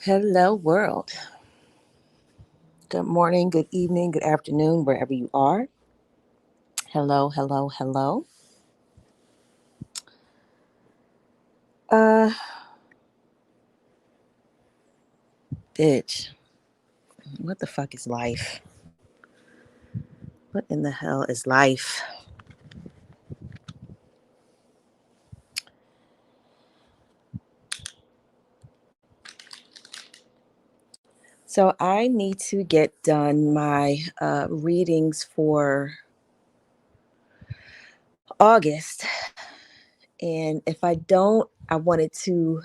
Hello, world. Good morning, good evening, good afternoon, wherever you are. Hello, hello, hello. Uh, bitch, what the fuck is life? What in the hell is life? So, I need to get done my readings for August. And if I don't, I wanted to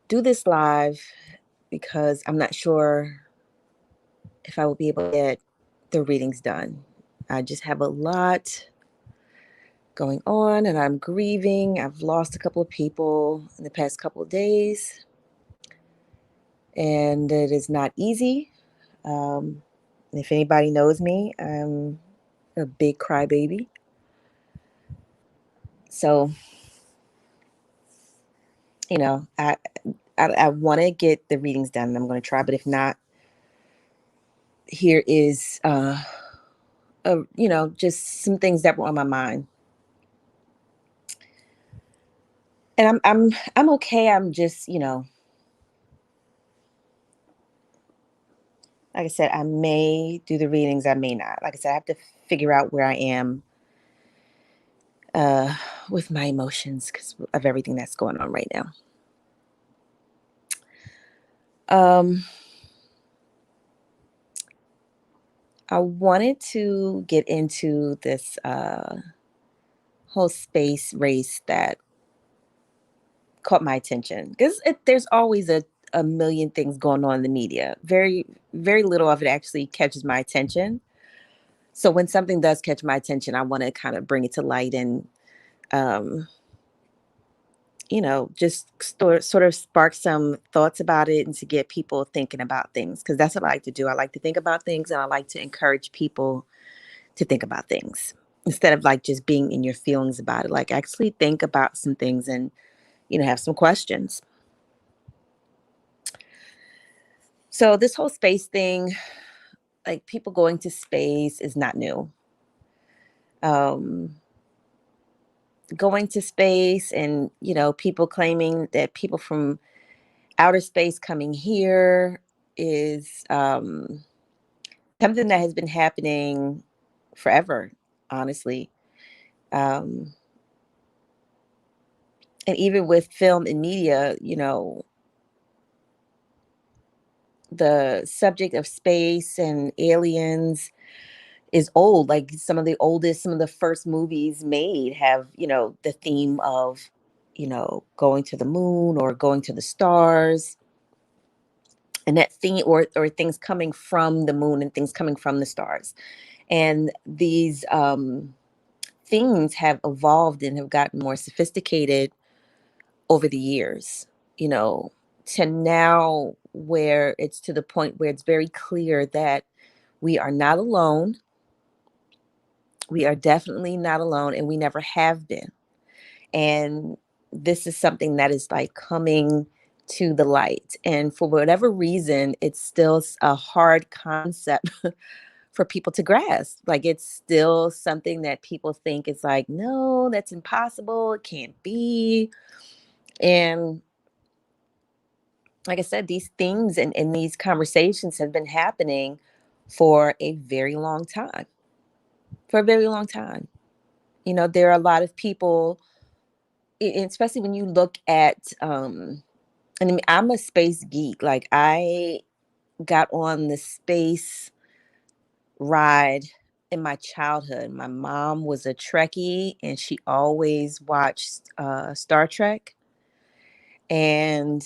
do this live because I'm not sure if I will be able to get the readings done. I just have a lot going on and I'm grieving. I've lost a couple of people in the past couple of days, and it is not easy. Um, if anybody knows me, I'm a big crybaby. So, you know, I want to get the readings done and I'm going to try, but if not, here is, just some things that were on my mind. And I'm okay. I'm just, like I said, I may do the readings, I may not. Like I said, I have to figure out where I am uh, with my emotions because of everything that's going on right now. Um, I wanted to get into this whole space race that caught my attention because there's always a million things going on in the media. Very, very little of it actually catches my attention. So when something does catch my attention, I want to kind of bring it to light and um, just sort of spark some thoughts about it and to get people thinking about things because that's what I like to do. I like to think about things and I like to encourage people to think about things instead of like just being in your feelings about it. Like actually think about some things and, have some questions. So this whole space thing, like people going to space is not new. Um, Going to space and, people claiming that people from outer space coming here is something that has been happening forever, honestly. Um, and even with film and media, the subject of space and aliens is old. Like some of the first movies made have, the theme of, going to the moon or going to the stars. And that thing or things coming from the moon and things coming from the stars. And these things have evolved and have gotten more sophisticated over the years, you know, to now where it's to the point where it's very clear that we are not alone. We are definitely not alone, and we never have been. And this is something that is like coming to the light. And for whatever reason, it's still a hard concept for people to grasp. Like it's still something that people think is like, no, that's impossible. It can't be. And like I said, these things and these conversations have been happening for a very long time. For a very long time. There are a lot of people, especially when you look at, and I mean, I'm a space geek. Like I got on the space ride in my childhood. My mom was a Trekkie and she always watched Star Trek. And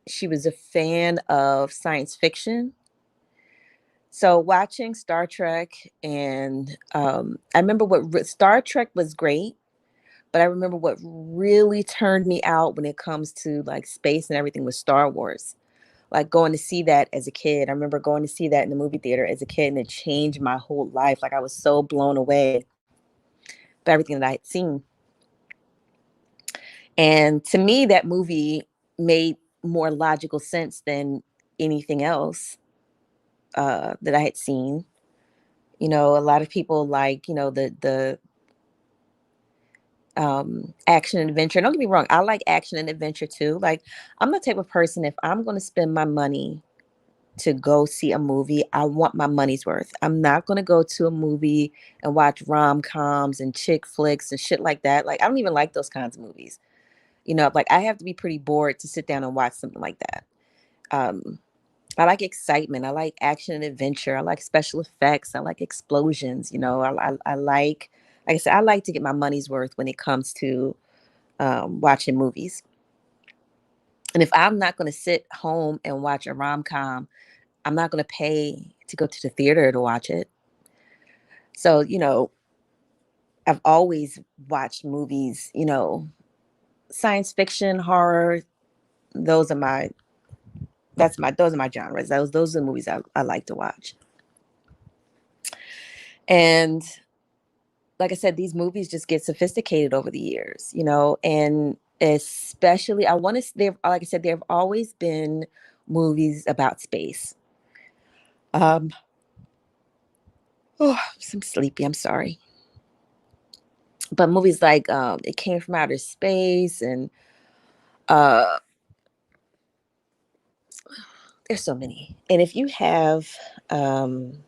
she was a fan of science fiction. So watching Star Trek, and I remember Star Trek was great, but I remember what really turned me out when it comes to like space and everything was Star Wars. Like going to see that as a kid. I remember going to see that in the movie theater as a kid, and it changed my whole life. Like I was so blown away by everything that I had seen. And to me, that movie made more logical sense than anything else that I had seen. You know, a lot of people like, you know, the action and adventure. Don't get me wrong, I like action and adventure too. Like, I'm the type of person, if I'm going to spend my money to go see a movie, I want my money's worth. I'm not going to go to a movie and watch rom-coms and chick flicks and shit like that. Like, I don't even like those kinds of movies. You know, like, I have to be pretty bored to sit down and watch something like that. Um, I like excitement. I like action and adventure. I like special effects. I like explosions. You know, I like I said, I like to get my money's worth when it comes to watching movies. And if I'm not going to sit home and watch a rom com, I'm not going to pay to go to the theater to watch it. So, you know, I've always watched movies, you know, science fiction, horror. Those are my, those are my genres. Those are the movies I like to watch. And like I said, these movies just get sophisticated over the years, you know, and especially I want to, there, like I said, there have always been movies about space. Um, oh, I'm sleepy. I'm sorry. But movies like It Came from Outer Space and uh, there's so many. And if you have um,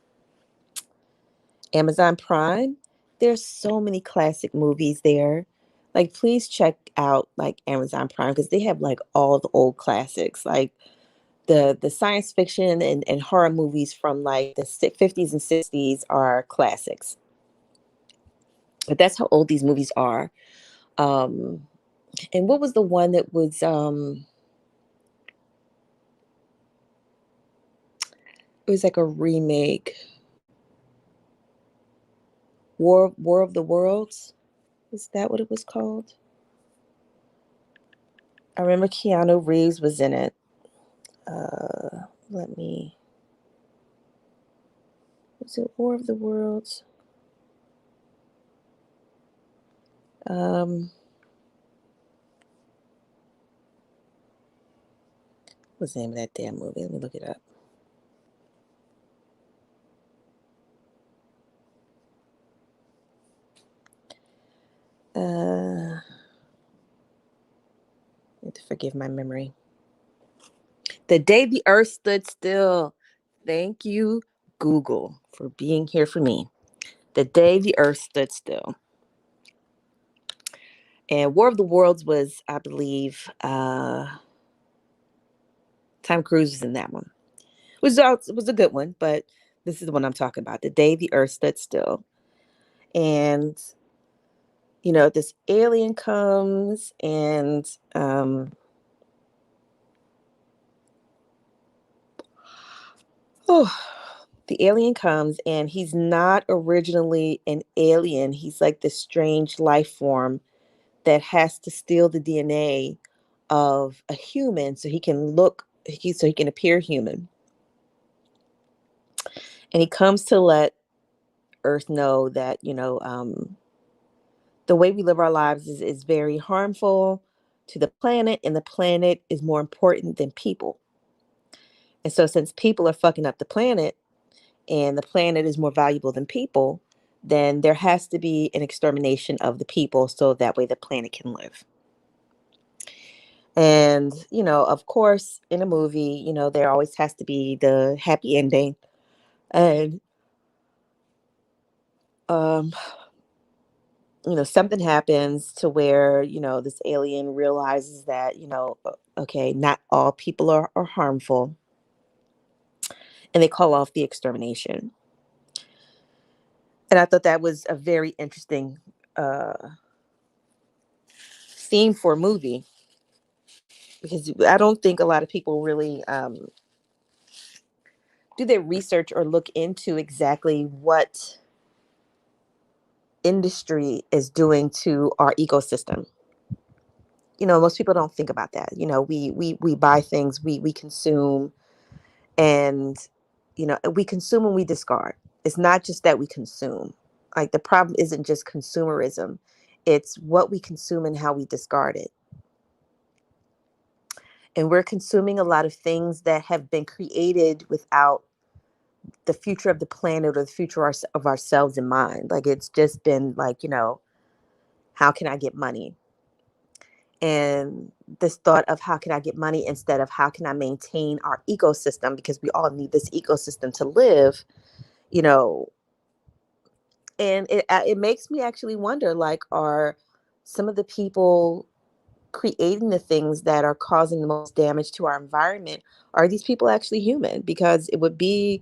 Amazon Prime, there's so many classic movies there. Like, please check out like Amazon Prime because they have like all the old classics, like the science fiction and horror movies from like the 50s and 60s are classics. But that's how old these movies are. Um, and what was the one that was it was like a remake? War of the Worlds. Is that what it was called? I remember Keanu Reeves was in it. Let me. Was it War of the Worlds? Um, what's the name of that damn movie? Let me look it up. Uh, I have to forgive my memory. The Day the Earth Stood Still. Thank you, Google, for being here for me. The Day the Earth Stood Still. And War of the Worlds was, I believe, Tom Cruise was in that one. It was a good one, but this is the one I'm talking about. The Day the Earth Stood Still. And, you know, this alien comes and oh, the alien comes and he's not originally an alien. He's like this strange life form that has to steal the DNA of a human so he can so he can appear human. And he comes to let Earth know that, you know, the way we live our lives is very harmful to the planet, and the planet is more important than people. And so, since people are fucking up the planet, and the planet is more valuable than people, then there has to be an extermination of the people so that way the planet can live. And, you know, of course, in a movie, you know, there always has to be the happy ending. And, um, you know, something happens to where, you know, this alien realizes that, you know, okay, not all people are harmful. And they call off the extermination. And I thought that was a very interesting theme for a movie because I don't think a lot of people really do their research or look into exactly what industry is doing to our ecosystem. You know, most people don't think about that. You know, we buy things, we consume, and you know, we consume and we discard. It's not just that we consume. Like, the problem isn't just consumerism; it's what we consume and how we discard it. And we're consuming a lot of things that have been created without the future of the planet or the future of ourselves in mind. Like it's just been like, how can I get money? And this thought of how can I get money instead of how can I maintain our ecosystem, because we all need this ecosystem to live, you know. And it makes me actually wonder, like, are some of the people creating the things that are causing the most damage to our environment, are these people actually human? Because it would be,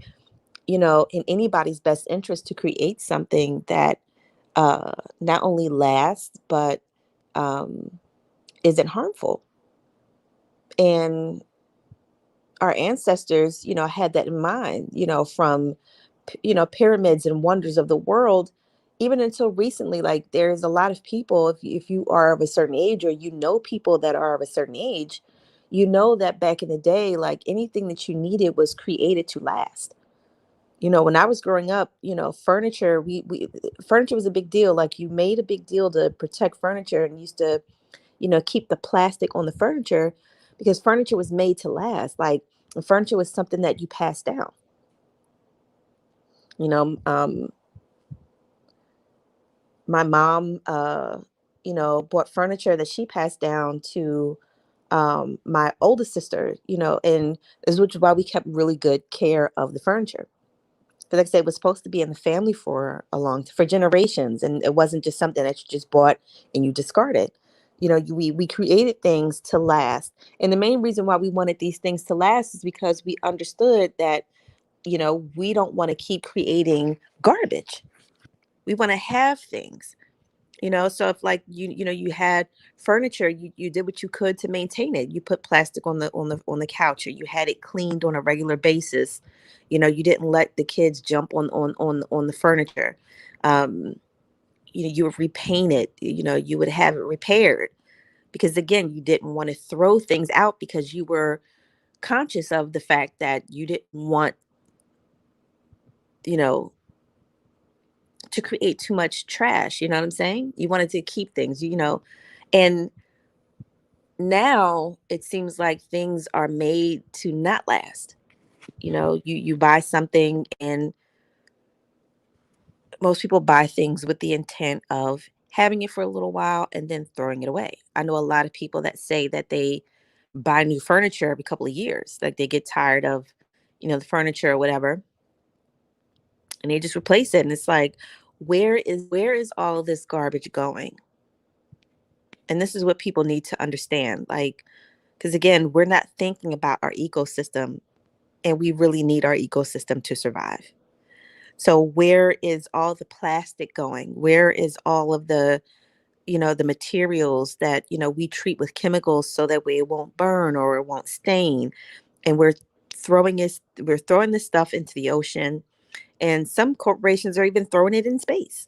in anybody's best interest to create something that not only lasts but um, isn't harmful. And our ancestors, had that in mind, from pyramids and wonders of the world, even until recently. Like there's a lot of people, if you are of a certain age, or people that are of a certain age, that back in the day, like anything that you needed was created to last. When I was growing up, furniture, we furniture was a big deal. Like you made a big deal to protect furniture and used to, keep the plastic on the furniture, because furniture was made to last. Like furniture was something that you passed down. You know, my mom, bought furniture that she passed down to my oldest sister, and is which is why we kept really good care of the furniture. Because like I said, it was supposed to be in the family for generations, and it wasn't just something that you just bought and you discarded. We created things to last, and the main reason why we wanted these things to last is because we understood that we don't want to keep creating garbage. We want to have things. So if like you had furniture, you did what you could to maintain it. You put plastic on the couch, or you had it cleaned on a regular basis. You didn't let the kids jump on the furniture. um you would repaint it. You would have it repaired, because again, you didn't want to throw things out, because you were conscious of the fact that you didn't want you know to create too much trash. You know what I'm saying? You wanted to keep things, and now it seems like things are made to not last. You buy something, and most people buy things with the intent of having it for a little while and then throwing it away. I know a lot of people that say that they buy new furniture every couple of years. Like they get tired of, the furniture or whatever, and they just replace it. And it's like, where is all of this garbage going? And this is what people need to understand. Like, because again, we're not thinking about our ecosystem, and we really need our ecosystem to survive. So where is all the plastic going? Where is all of the materials that, we treat with chemicals so that way it won't burn or it won't stain? And we're throwing this stuff into the ocean, and some corporations are even throwing it in space,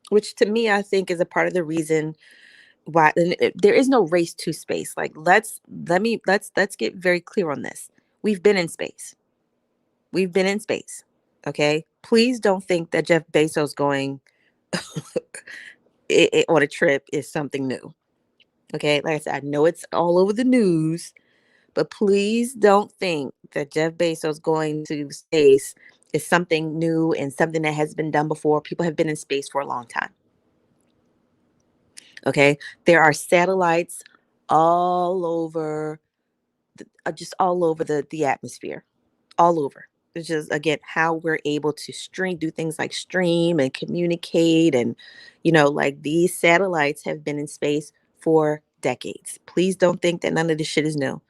which to me, I think is a part of the reason why there is no race to space. Like let's get very clear on this. We've been in space. We've been in space. Okay. Please don't think that Jeff Bezos going on a trip is something new. Okay. Like I said, I know it's all over the news, but please don't think that Jeff Bezos going to space is something new and something that has been done before. People have been in space for a long time. Okay. There are satellites all over, just all over the atmosphere, all over. It's just again how we're able to do things like stream and communicate, and like these satellites have been in space for decades. Please don't think that none of this shit is new.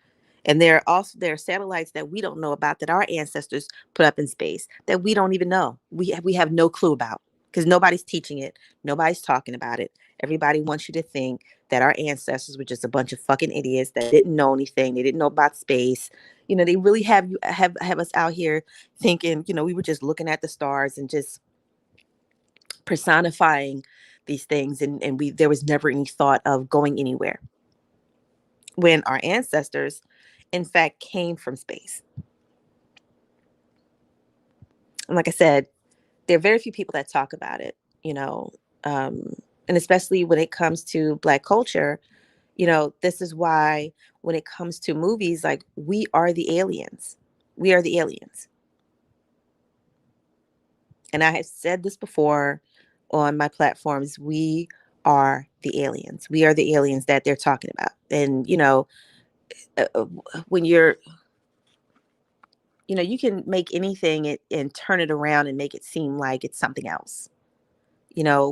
And there are satellites that we don't know about, that our ancestors put up in space, that we don't even know. We have no clue about, because nobody's teaching it, nobody's talking about it. Everybody wants you to think that our ancestors were just a bunch of fucking idiots that didn't know anything. They didn't know about space. They really have us out here thinking, we were just looking at the stars and just personifying these things, and we there was never any thought of going anywhere, when our ancestors in fact came from space. And like I said, there are very few people that talk about it, um, and especially when it comes to Black culture. This is why when it comes to movies, like, we are the aliens. We are the aliens. And I have said this before on my platforms. We are the aliens. We are the aliens that they're talking about. And, when you can make anything and turn it around and make it seem like it's something else,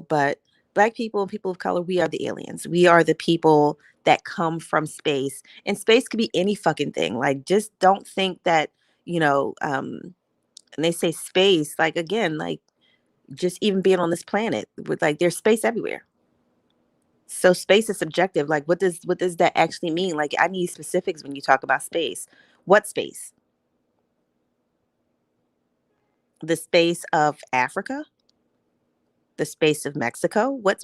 but Black people and people of color, we are the aliens. We are the people that come from space. And space could be any fucking thing. Like, just don't think that, and they say space, like, again, like, just even being on this planet with, like, there's space everywhere. So space is subjective. Like, what does that actually mean? Like, I need specifics when you talk about space. What space? The space of Africa? The space of Mexico? What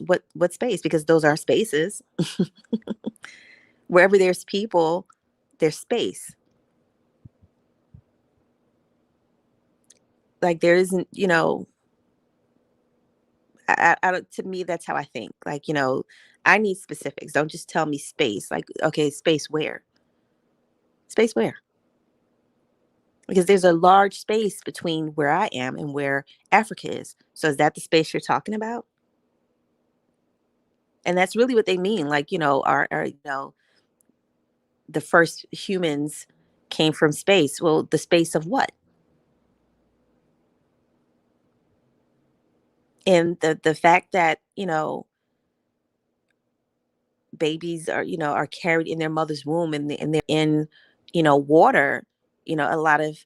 space? Because those are spaces. Wherever there's people, there's space. Like, there isn't, to me, that's how I think. Like, I need specifics. Don't just tell me space. Like, okay, space where? Space where? Because there's a large space between where I am and where Africa is. So is that the space you're talking about? And that's really what they mean. Like, the first humans came from space. Well, the space of what? And the fact that, babies are carried in their mother's womb, and they're in, water. A lot of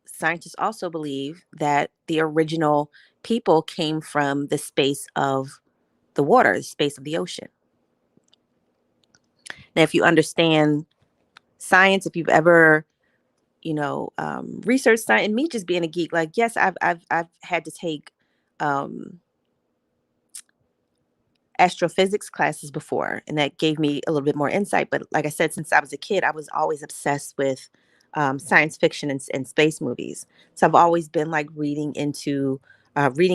scientists also believe that the original people came from the space of the water, the space of the ocean. Now, if you understand science, if you've ever, researched science, and me just being a geek, like, yes, I've had to take um, astrophysics classes before, and that gave me a little bit more insight. But like I said, since I was a kid, I was always obsessed with science fiction and space movies. So I've always been like reading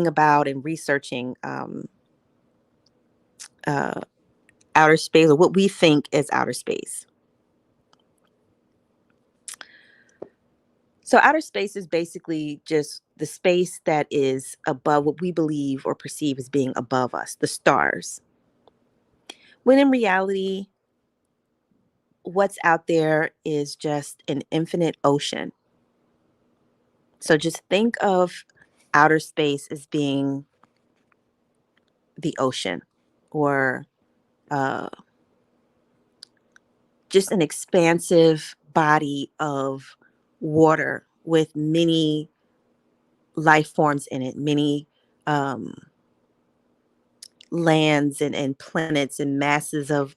about and researching uh, outer space, or what we think is outer space. So outer space is basically just the space that is above what we believe or perceive as being above us, the stars. When in reality, what's out there is just an infinite ocean. So just think of outer space as being the ocean, or uh, just an expansive body of water with many life forms in it, many um, lands and planets and masses of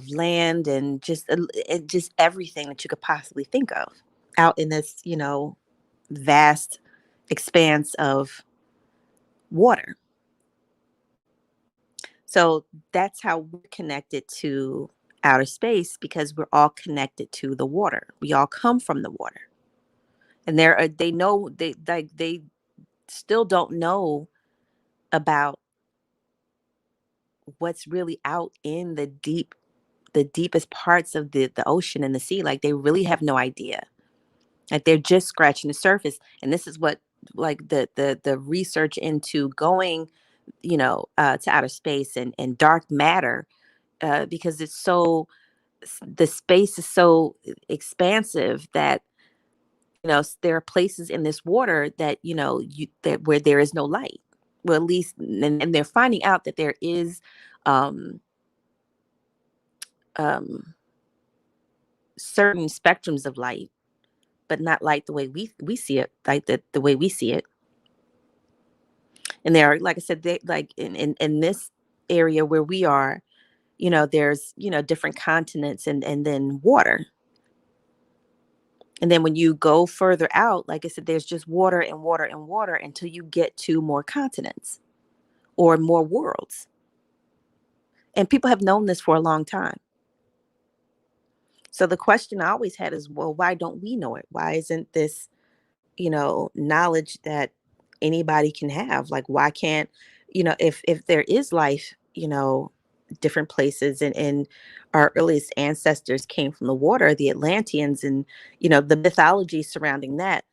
land, and just everything that you could possibly think of out in this vast expanse of water. So that's how we're connected to outer space, because we're all connected to the water. We all come from the water. And they know, they still don't know about what's really out in the deepest parts of the ocean and the sea. Like, they really have no idea. Like, they're just scratching the surface. And this is what, like, the research into going, to outer space and dark matter, because the space is so expansive that, there are places in this water that, that where there is no light. Well, at least, and they're finding out that there is um um certain spectrums of light, but not light the way we see it, like the way we see it. And there are, like I said, they, like, in this area where we are, there's, different continents, and then water. And then when you go further out, like I said, there's just water and water and water until you get to more continents or more worlds. And people have known this for a long time. So the question I always had is, well, why don't we know it? Why isn't this, knowledge that anybody can have? Like, why can't, if there is life, different places, and our earliest ancestors came from the water, the Atlanteans, and the mythology surrounding that,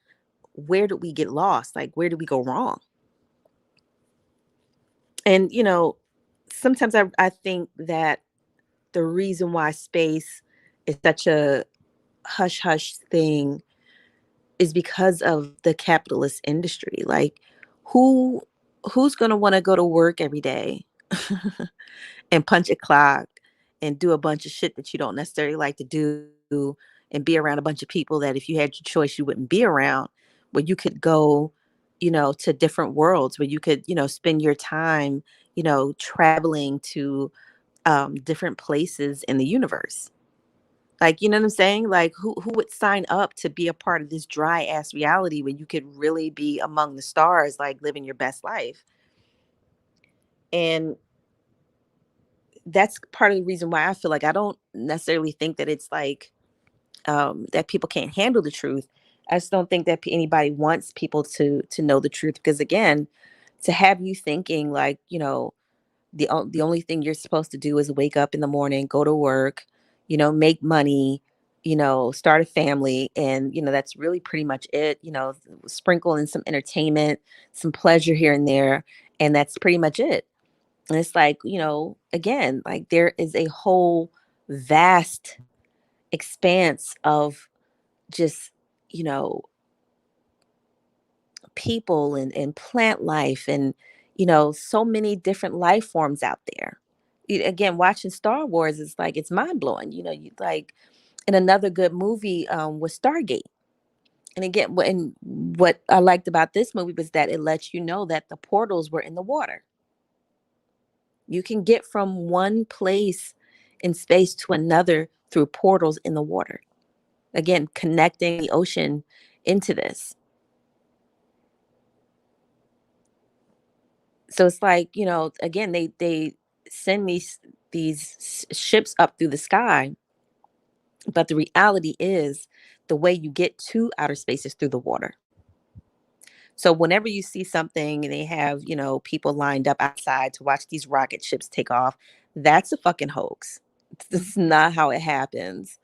where did we get lost? Like, where did we go wrong? And sometimes I think that the reason why space is such a hush hush thing is because of the capitalist industry. Like, who who's going to want to go to work every day and punch a clock and do a bunch of shit that you don't necessarily like to do, and be around a bunch of people that if you had your choice you wouldn't be around, where you could go, to different worlds, where you could, spend your time, traveling to different places in the universe. Like, you know what I'm saying? Like, who would sign up to be a part of this dry ass reality when you could really be among the stars, like living your best life? And that's part of the reason why I feel like I don't necessarily think that it's like that people can't handle the truth. I just don't think that anybody wants people to know the truth, because again, to have you thinking like, the only thing you're supposed to do is wake up in the morning, go to work, make money, start a family, and that's really pretty much it. Sprinkle in some entertainment, some pleasure here and there, and that's pretty much it. And it's like, again, like there is a whole vast expanse of just, you know, people and plant life, and, so many different life forms out there. Again, watching Star Wars is like, it's mind blowing. You like, and another good movie was Stargate. And again, and what I liked about this movie was that it lets you know that the portals were in the water. You can get from one place in space to another through portals in the water. Again, connecting the ocean into this. So it's like, again, they send these ships up through the sky, but the reality is the way you get to outer space is through the water. So whenever you see something and they have, people lined up outside to watch these rocket ships take off, that's a fucking hoax. This is not how it happens.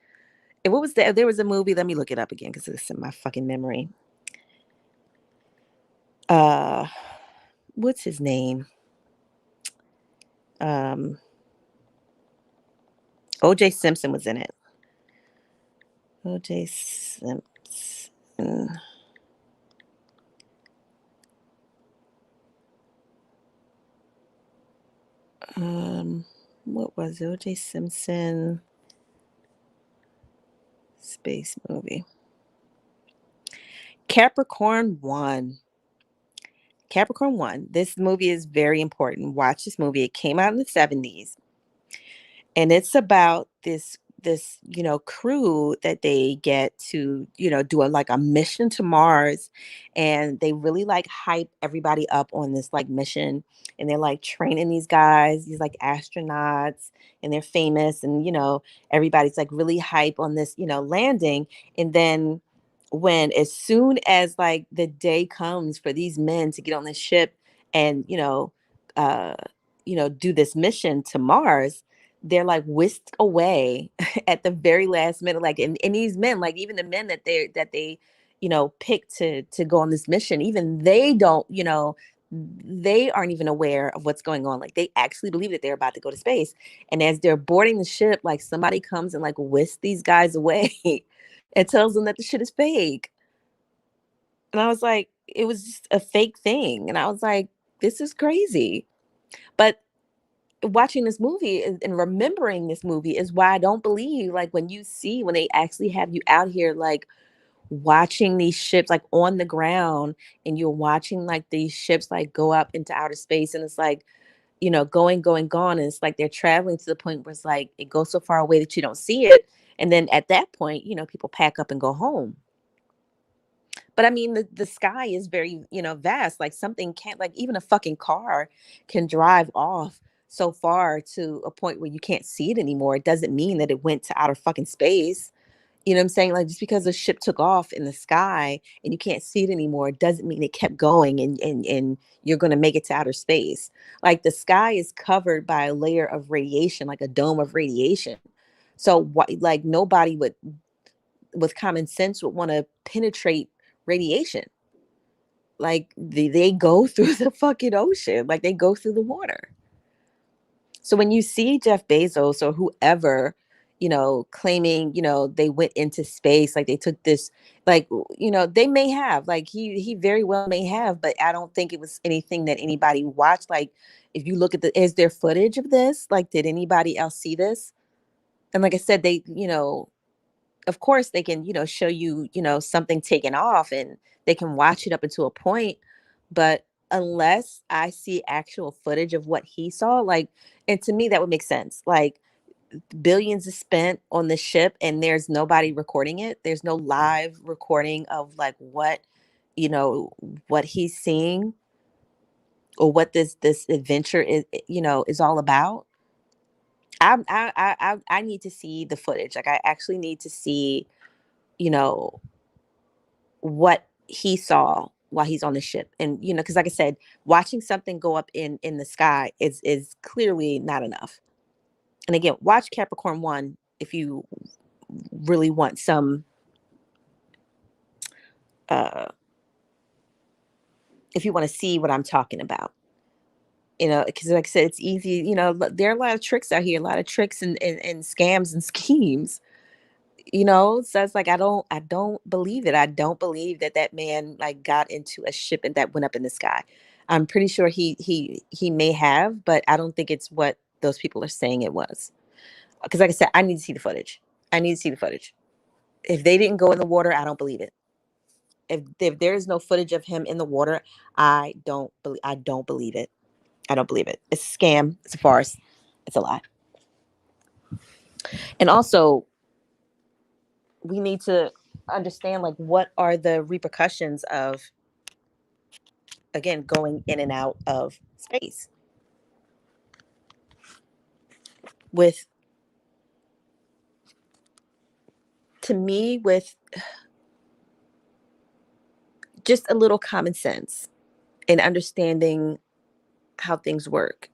And what was that? There was a movie. Let me look it up again because it's in my fucking memory. Uh, what's his name? Um, O.J. Simpson was in it. O.J. Simpson. Um, what was it? O.J. Simpson space movie? Capricorn One. Capricorn One. This movie is very important. Watch this movie. It came out in the 70s, and it's about this crew that they get to do like a mission to Mars, and they really like hype everybody up on this like mission, and they're like training these guys, these like astronauts, and they're famous, and everybody's like really hype on this landing. And then when as soon as like the day comes for these men to get on this ship and uh do this mission to Mars, they're like whisked away at the very last minute. Like, and these men, like even the men that they pick to go on this mission, even they don't, they aren't even aware of what's going on. Like, they actually believe that they're about to go to space, and as they're boarding the ship, like somebody comes and like whisks these guys away and tells them that the shit is fake. And I was like, it was just a fake thing, and I was like, this is crazy. But watching this movie and remembering this movie is why I don't believe, like, when they actually have you out here like watching these ships like on the ground, and you're watching like these ships like go up into outer space, and it's like going gone, and it's like they're traveling to the point where it's like it goes so far away that you don't see it, and then at that point people pack up and go home. But I mean, the sky is very, vast. Like, something can't, like, even a fucking car can drive off so far to a point where you can't see it anymore. It doesn't mean that it went to outer fucking space. You know what I'm saying? Like, just because the ship took off in the sky and you can't see it anymore doesn't mean it kept going and you're going to make it to outer space. Like, the sky is covered by a layer of radiation, like a dome of radiation. So what, like, nobody would with common sense would want to penetrate radiation. Like, they go through the fucking ocean, like they go through the water. So when you see Jeff Bezos or whoever, claiming, they went into space, like they took this, like, they may have, like, he very well may have, but I don't think it was anything that anybody watched. Like, if you look at is there footage of this? Like, did anybody else see this? And like I said, they, of course they can, show you, something taken off, and they can watch it up until a point. But unless I see actual footage of what he saw, like, and to me that would make sense. Like, billions is spent on the ship and there's nobody recording it. There's no live recording of, like, you know, what he's seeing, or what this adventure is all about. I need to see the footage. Like, I actually need to see, you know, what he saw while he's on the ship. And, because like I said, watching something go up in the sky is clearly not enough. And again, watch Capricorn 1 if you really want some uh if you want to see what I'm talking about. Because like I said, it's easy, there are a lot of tricks out here, a lot of tricks and scams and schemes. So it's like, I don't believe it. I don't believe that that man, like, got into a ship and that went up in the sky. I'm pretty sure he may have, but I don't think it's what those people are saying it was. Because like I said, I need to see the footage. I need to see the footage. If they didn't go in the water, I don't believe it. If there is no footage of him in the water, I don't believe it. I don't believe it. It's a scam. It's a farce. It's a lie. And also, we need to understand, like, what are the repercussions of, again, going in and out of space. With To me, with just a little common sense and understanding how things work,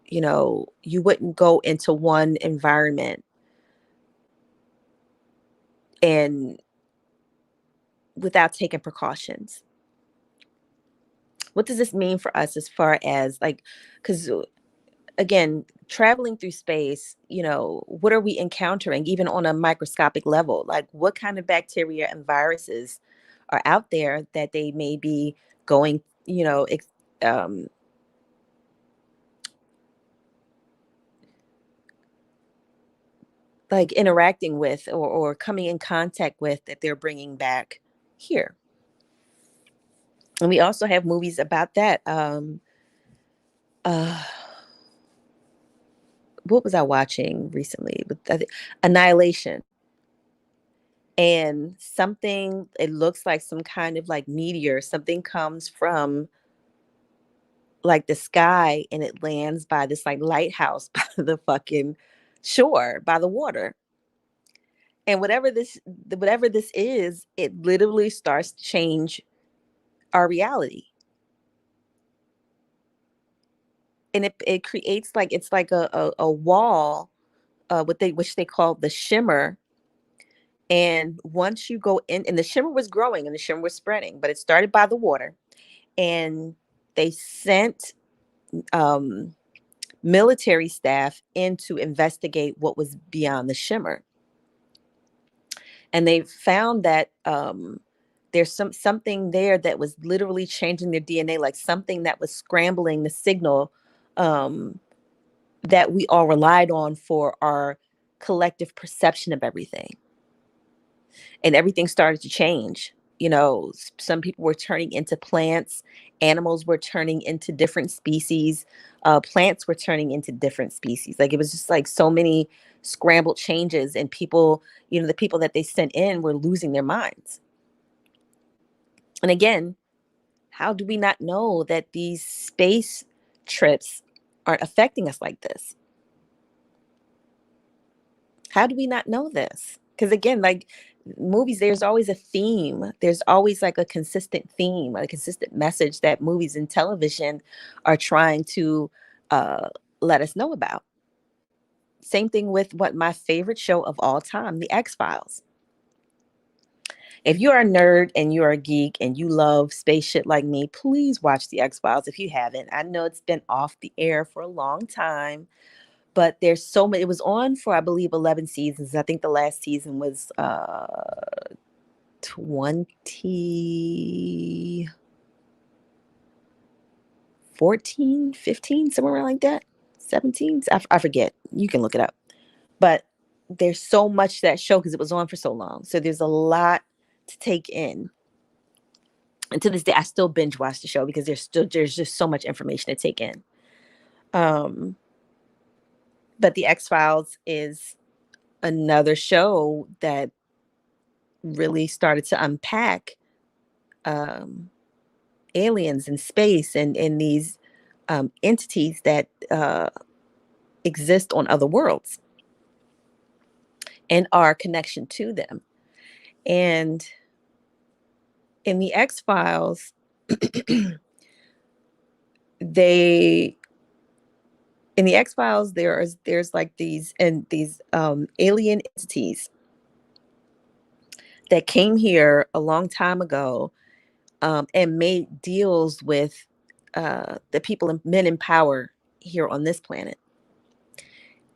you wouldn't go into one environment and without taking precautions. What does this mean for us, as far as, like, because again, traveling through space, what are we encountering, even on a microscopic level? Like, what kind of bacteria and viruses are out there that they may be going, um, like, interacting with, or coming in contact with, that they're bringing back here. And we also have movies about that. Uh, what was I watching recently? Annihilation. And something, it looks like some kind of, like, meteor, something comes from, like, the sky, and it lands by this, like, lighthouse by the fucking shore, by the water. And whatever this is, it literally starts to change our reality. And it creates, like, it's like a wall, which they call the shimmer. And once you go in, and the shimmer was growing and the shimmer was spreading, but it started by the water. And they sent um, military staff in to investigate what was beyond the shimmer. And they found that there's something there that was literally changing their DNA, like something that was scrambling the signal, um, that we all relied on for our collective perception of everything. And everything started to change. Some people were turning into plants, animals were turning into different species, plants were turning into different species. Like, it was just like so many scrambled changes, and people, the people that they sent in were losing their minds. And again, how do we not know that these space trips aren't affecting us like this? How do we not know this? Because again, like movies, there's always a theme. There's always like a consistent theme, a consistent message that movies and television are trying to uh, let us know about. Same thing with what my favorite show of all time, The X Files. If you are a nerd and you're a geek and you love space shit like me, please watch The X Files if you haven't. I know it's been off the air for a long time, but there's so many. It was on for, I believe, 11 seasons. I think the last season was 2014, 15, somewhere around like that. 17, I forget. You can look it up. But there's so much that show because it was on for so long. So there's a lot to take in. And to this day, I still binge watch the show because there's just so much information to take in. Um, but the X Files is another show that really started to unpack um, aliens and space and these entities that exist on other worlds and our connection to them. And in the X Files, they in the X Files there's like these alien entities that came here a long time ago and made deals with the people and men in power here on this planet.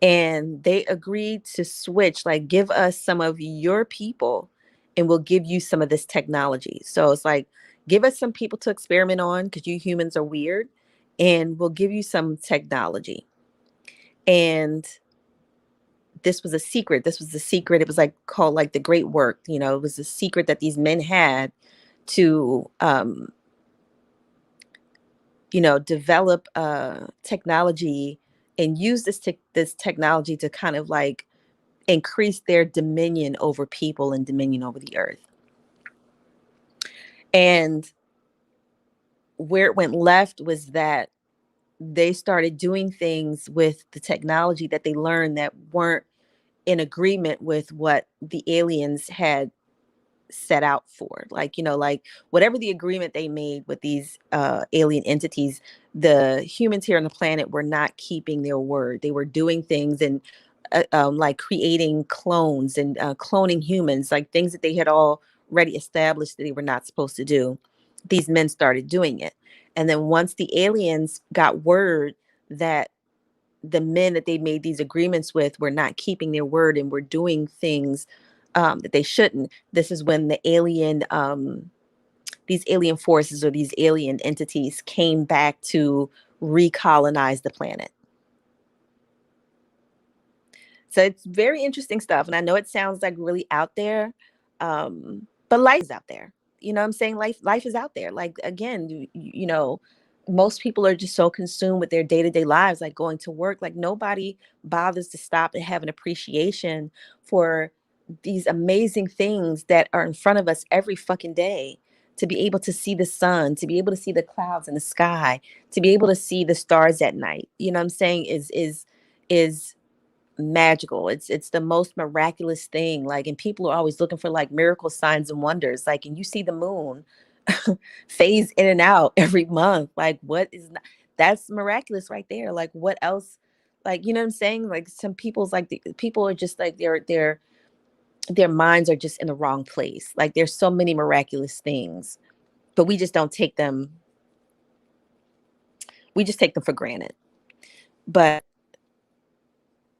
And they agreed to switch, like, give us some of your people and we'll give you some of this technology. So it's like, give us some people to experiment on because you humans are weird, and we'll give you some technology. And this was a secret. This was the secret. It was like called like the Great Work. You know, it was a secret that these men had to develop technology and use this technology to kind of like increase their dominion over people and dominion over the earth. And where it went left was that they started doing things with the technology that they learned that weren't in agreement with what the aliens had set out for. Like, like whatever the agreement they made with these alien entities, the humans here on the planet were not keeping their word. They were doing things and like creating clones and cloning humans, like things that they had already established that they were not supposed to do. These men started doing it. And then once the aliens got word that the men that they made these agreements with were not keeping their word and were doing things that they shouldn't. This is when these alien forces or these alien entities came back to recolonize the planet. So it's very interesting stuff. And I know it sounds like really out there, but life is out there. You know what I'm saying? Life is out there. Like, again, most people are just so consumed with their day-to-day lives, like going to work. Like nobody bothers to stop and have an appreciation for these amazing things that are in front of us every fucking day. To be able to see the sun, to be able to see the clouds in the sky, to be able to see the stars at night. You know what I'm saying? Is magical. It's the most miraculous thing. Like, and people are always looking for like miracle signs and wonders. Like, and you see the moon phase in and out every month. Like, what is not, that's miraculous right there. Like, what else? Like, you know what I'm saying? Like, some people's like people are just like their minds are just in the wrong place. Like, there's so many miraculous things, but we just don't take them. We just take them for granted. But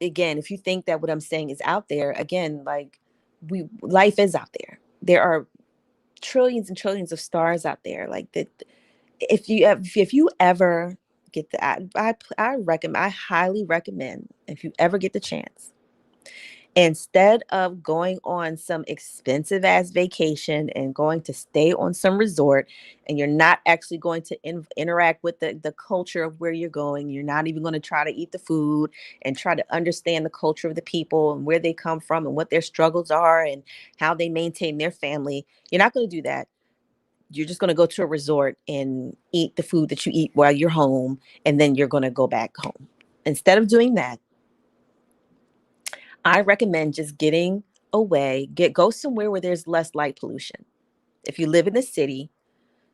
again, if you think that what I'm saying is out there, again, like life is out there. There are trillions and trillions of stars out there. Like that, if you ever get the, I highly recommend, if you ever get the chance, instead of going on some expensive ass vacation and going to stay on some resort, and you're not actually going to interact with the culture of where you're going, you're not even going to try to eat the food and try to understand the culture of the people and where they come from and what their struggles are and how they maintain their family. You're not going to do that. You're just going to go to a resort and eat the food that you eat while you're home, and then you're going to go back home. Instead of doing that, I recommend just getting away, go somewhere where there's less light pollution. If you live in the city,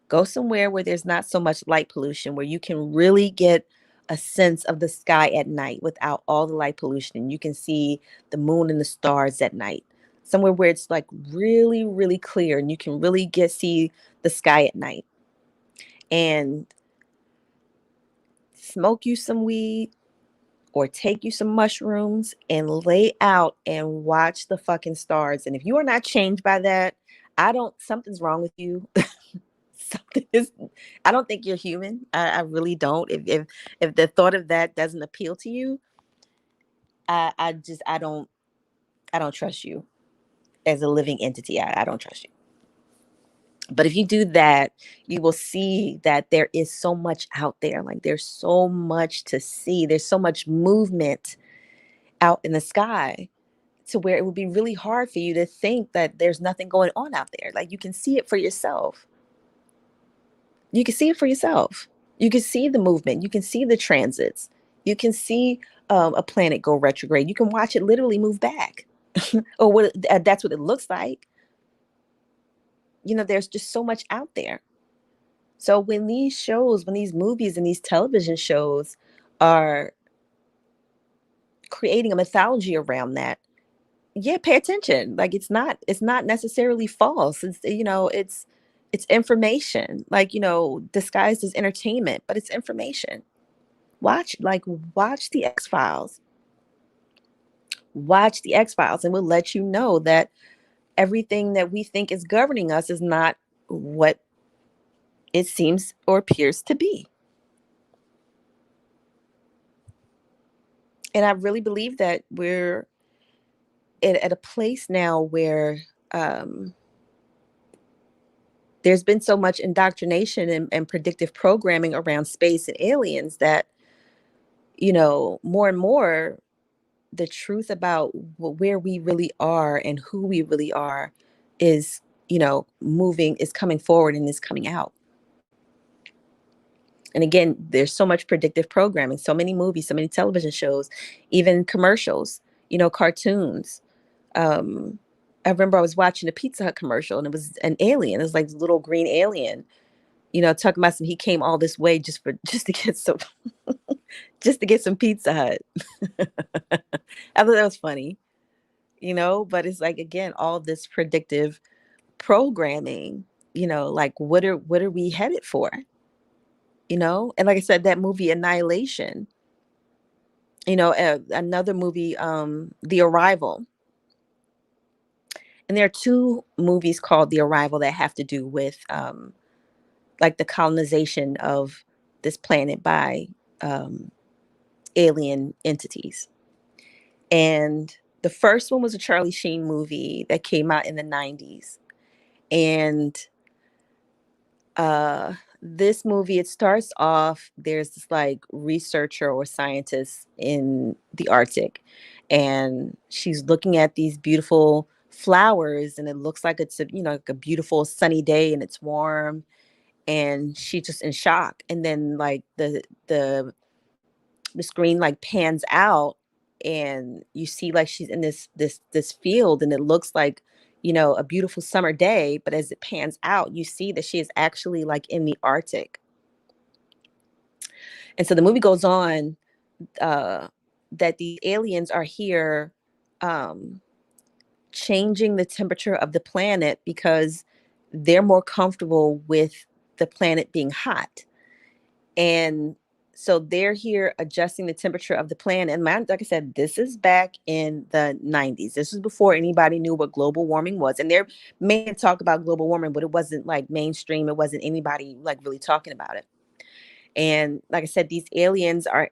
go somewhere where there's not so much light pollution, where you can really get a sense of the sky at night without all the light pollution. And you can see the moon and the stars at night. Somewhere where it's like really, really clear and you can really see the sky at night. And smoke you some weed or take you some mushrooms and lay out and watch the fucking stars. And if you are not changed by that, something's wrong with you. Something is, I don't think you're human. I really don't. If the thought of that doesn't appeal to you, I don't trust you as a living entity. I don't trust you. But if you do that, you will see that there is so much out there. Like there's so much to see. There's so much movement out in the sky to where it would be really hard for you to think that there's nothing going on out there. Like you can see it for yourself. You can see it for yourself. You can see the movement. You can see the transits. You can see a planet go retrograde. You can watch it literally move back, or that's what it looks like. There's just so much out there. So when these shows, when these movies and these television shows are creating a mythology around that, yeah, pay attention. Like it's not necessarily false. It's information, like, disguised as entertainment, but it's information. Watch the X-Files. Watch the X-Files and we'll let you know that everything that we think is governing us is not what it seems or appears to be. And I really believe that we're at a place now where there's been so much indoctrination and predictive programming around space and aliens that, more and more the truth about where we really are and who we really are is, is coming forward and is coming out. And again, there's so much predictive programming, so many movies, so many television shows, even commercials, cartoons. Um, I remember I was watching a Pizza Hut commercial and it was an alien. It was like this little green alien, talking about he came all this way just to get some just to get some Pizza Hut. I thought that was funny, but it's like again, all this predictive programming, like what are we headed for? And like I said, that movie Annihilation, another movie, The Arrival. And there are two movies called The Arrival that have to do with like the colonization of this planet by um, alien entities. And the first one was a Charlie Sheen movie that came out in the 90s. And this movie, it starts off, there's this like researcher or scientist in the Arctic, and she's looking at these beautiful flowers, and it looks like it's like a beautiful sunny day and it's warm, and she's just in shock. And then like the screen like pans out and you see like she's in this field and it looks like a beautiful summer day, but as it pans out you see that she is actually like in the Arctic. And so the movie goes on that the aliens are here um changing the temperature of the planet because they're more comfortable with the planet being hot. And so they're here adjusting the temperature of the planet. And like I said, this is back in the 90s. This was before anybody knew what global warming was. And there may talk about global warming, but it wasn't like mainstream. It wasn't anybody like really talking about it. And like I said, these aliens are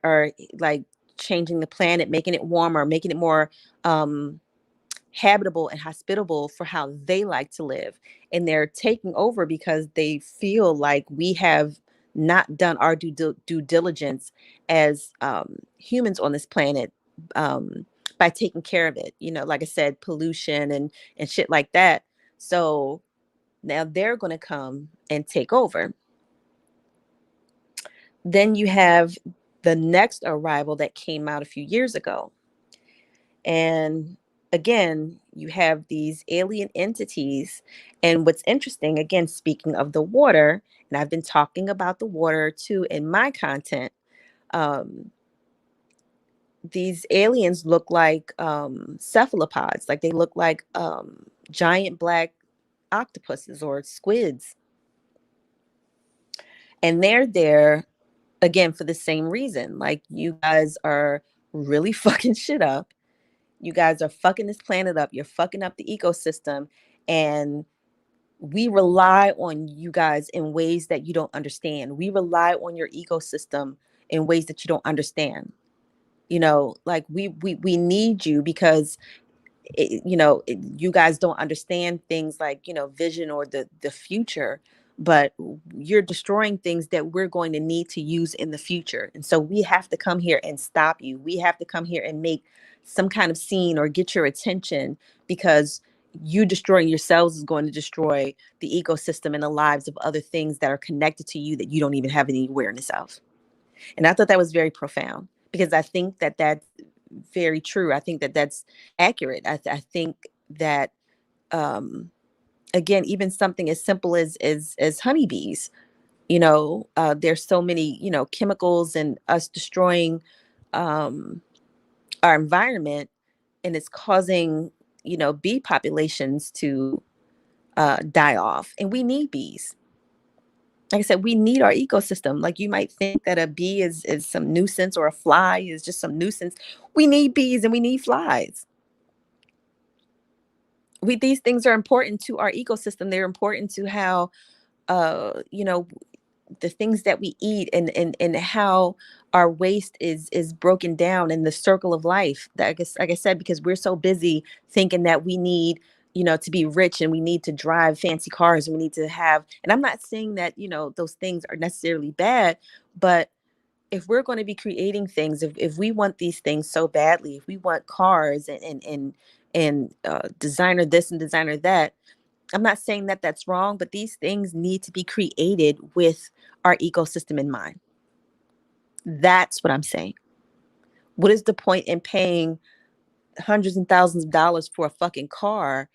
like changing the planet, making it warmer, making it more habitable and hospitable for how they like to live. And they're taking over because they feel like we have not done our due diligence as humans on this planet, by taking care of it. Like I said, pollution and shit like that. So now they're going to come and take over. Then you have the next Arrival that came out a few years ago. And again, you have these alien entities. And what's interesting, again, speaking of the water, and I've been talking about the water too in my content, um, these aliens look like cephalopods, like they look like giant black octopuses or squids. And they're there again for the same reason. Like, you guys are really fucking shit up. You guys are fucking this planet up. You're fucking up the ecosystem. And we rely on you guys in ways that you don't understand. We rely on your ecosystem in ways that you don't understand. Like we need you because you guys don't understand things like vision or the future, but you're destroying things that we're going to need to use in the future. And so we have to come here and stop you. We have to come here and make some kind of scene or get your attention, because you destroying yourselves is going to destroy the ecosystem and the lives of other things that are connected to you that you don't even have any awareness of. And I thought that was very profound, because I think that that's very true. I think that that's accurate. I think that, um, again, even something as simple as honeybees, there's so many, chemicals and us destroying um, our environment, and it's causing, bee populations to die off. And we need bees. Like I said, we need our ecosystem. Like, you might think that a bee is some nuisance, or a fly is just some nuisance. We need bees and we need flies. These things are important to our ecosystem. They're important to how uh you know the things that we eat, and how our waste is broken down in the circle of life. That, I guess, like I said, because we're so busy thinking that we need, to be rich, and we need to drive fancy cars, and we need to have, and I'm not saying that, those things are necessarily bad, but if we're going to be creating things, if we want these things so badly, if we want cars and designer this and designer that, I'm not saying that that's wrong, but these things need to be created with our ecosystem in mind. That's what I'm saying. What is the point in paying hundreds and thousands of dollars for a fucking car,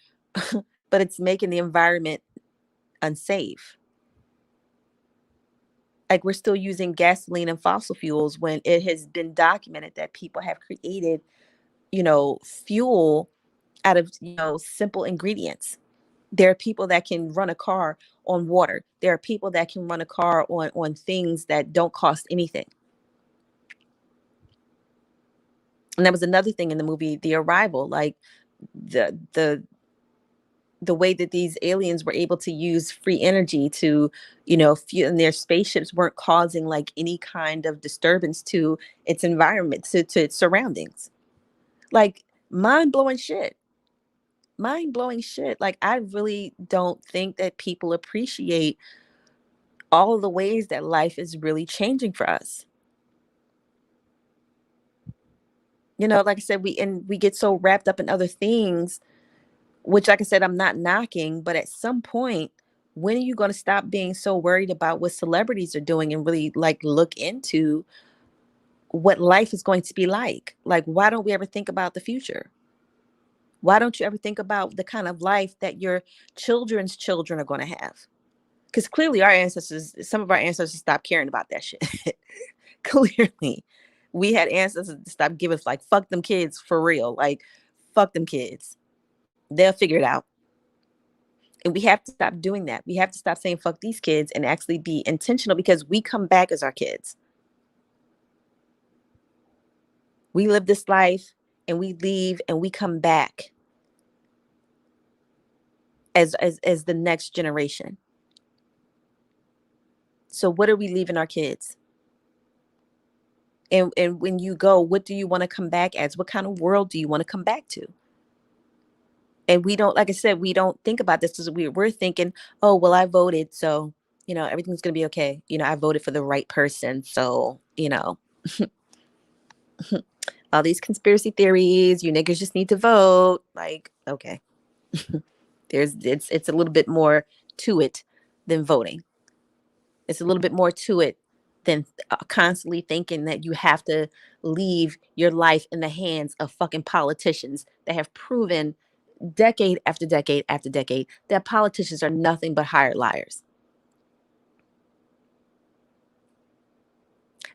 but it's making the environment unsafe? Like, we're still using gasoline and fossil fuels when it has been documented that people have created, fuel out of, simple ingredients. There are people that can run a car on water. There are people that can run a car on things that don't cost anything. And that was another thing in the movie The Arrival, like the the the way that these aliens were able to use free energy to, fuel, and their spaceships weren't causing like any kind of disturbance to its environment, to its surroundings. Like, mind-blowing shit. Mind-blowing shit. Like, I really don't think that people appreciate all of the ways that life is really changing for us. Like I said, we get so wrapped up in other things, which, like I said, I'm not knocking, but at some point, when are you going to stop being so worried about what celebrities are doing and really like look into what life is going to be like? Like, why don't we ever think about the future? Why don't you ever think about the kind of life that your children's children are going to have? Because clearly some of our ancestors stopped caring about that shit. Clearly, we had ancestors to stop giving us, like, fuck them kids for real. Like, fuck them kids. They'll figure it out. And we have to stop doing that. We have to stop saying fuck these kids and actually be intentional, because we come back as our kids. We live this life and we leave and we come back as the next generation. So what are we leaving our kids? And when you go, what do you want to come back as? What kind of world do you want to come back to? And we don't, like I said, we don't think about this, because we're thinking, oh, well, I voted, so everything's gonna be okay. I voted for the right person, so all these conspiracy theories, you niggas just need to vote. Like, okay, it's a little bit more to it than voting. It's a little bit more to it than constantly thinking that you have to leave your life in the hands of fucking politicians that have proven decade after decade after decade, that politicians are nothing but hired liars.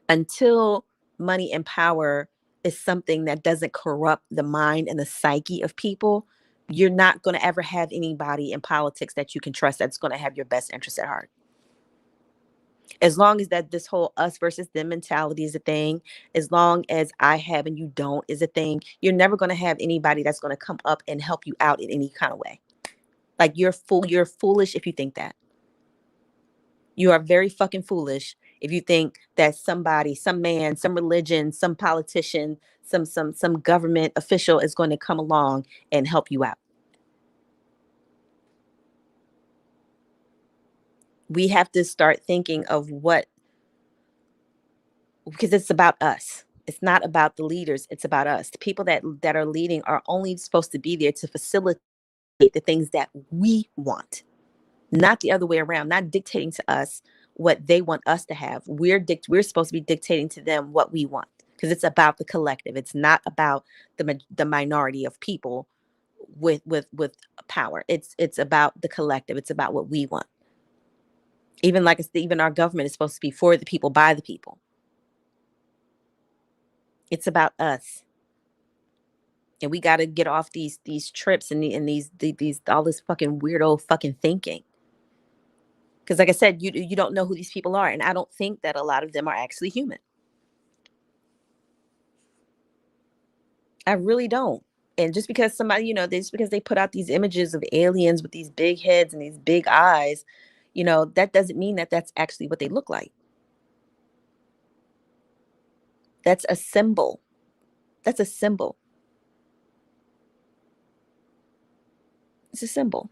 Until money and power is something that doesn't corrupt the mind and the psyche of people, you're not going to ever have anybody in politics that you can trust that's going to have your best interest at heart. As long as that this whole us versus them mentality is a thing, as long as I have and you don't is a thing, you're never going to have anybody that's going to come up and help you out in any kind of way. Like you're foolish if you think that. You are very fucking foolish if you think that somebody, some man, some religion, some politician, some government official is going to come along and help you out. We have to start thinking of what, because it's about us. It's not about the leaders, it's about us. The people that are leading are only supposed to be there to facilitate the things that we want, not the other way around, not dictating to us what they want us to have. We're supposed to be dictating to them what we want, because it's about the collective. It's not about the minority of people with power. It's about the collective. It's about what we want. Even like even our government is supposed to be for the people, by the people. It's about us. And we got to get off these trips and these all this fucking weirdo fucking thinking. Because like I said, you don't know who these people are, and I don't think that a lot of them are actually human. I really don't. And just because somebody, just because they put out these images of aliens with these big heads and these big eyes, that doesn't mean that that's actually what they look like. That's a symbol. That's a symbol. It's a symbol.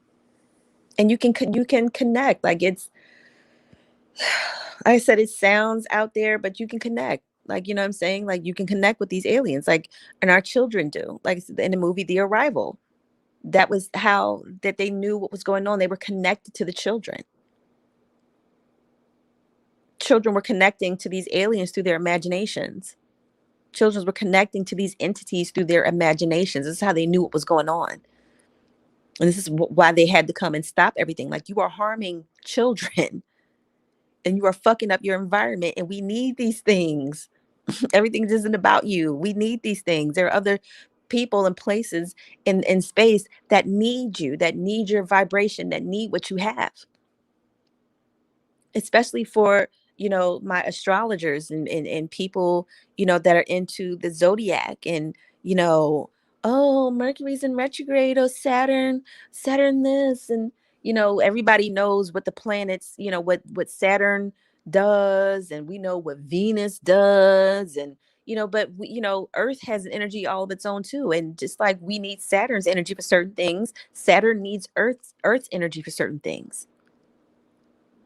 And you can connect. Like I said, it sounds out there, but you can connect. Like, you know what I'm saying? Like you can connect with these aliens, like, and our children do. Like in the movie The Arrival, that was how that they knew what was going on. They were connected to the children. Children were connecting to these aliens through their imaginations. Children were connecting to these entities through their imaginations. This is how they knew what was going on. And this is why they had to come and stop everything. Like, you are harming children and you are fucking up your environment. And we need these things. Everything isn't about you. We need these things. There are other people and places in space that need you, that need your vibration, that need what you have. Especially for, my astrologers and people, that are into the zodiac and, you know oh, Mercury's in retrograde, oh, Saturn this, and everybody knows what the planets, what Saturn does, and we know what Venus does, and but Earth has an energy all of its own too, and just like we need Saturn's energy for certain things, Saturn needs Earth's energy for certain things.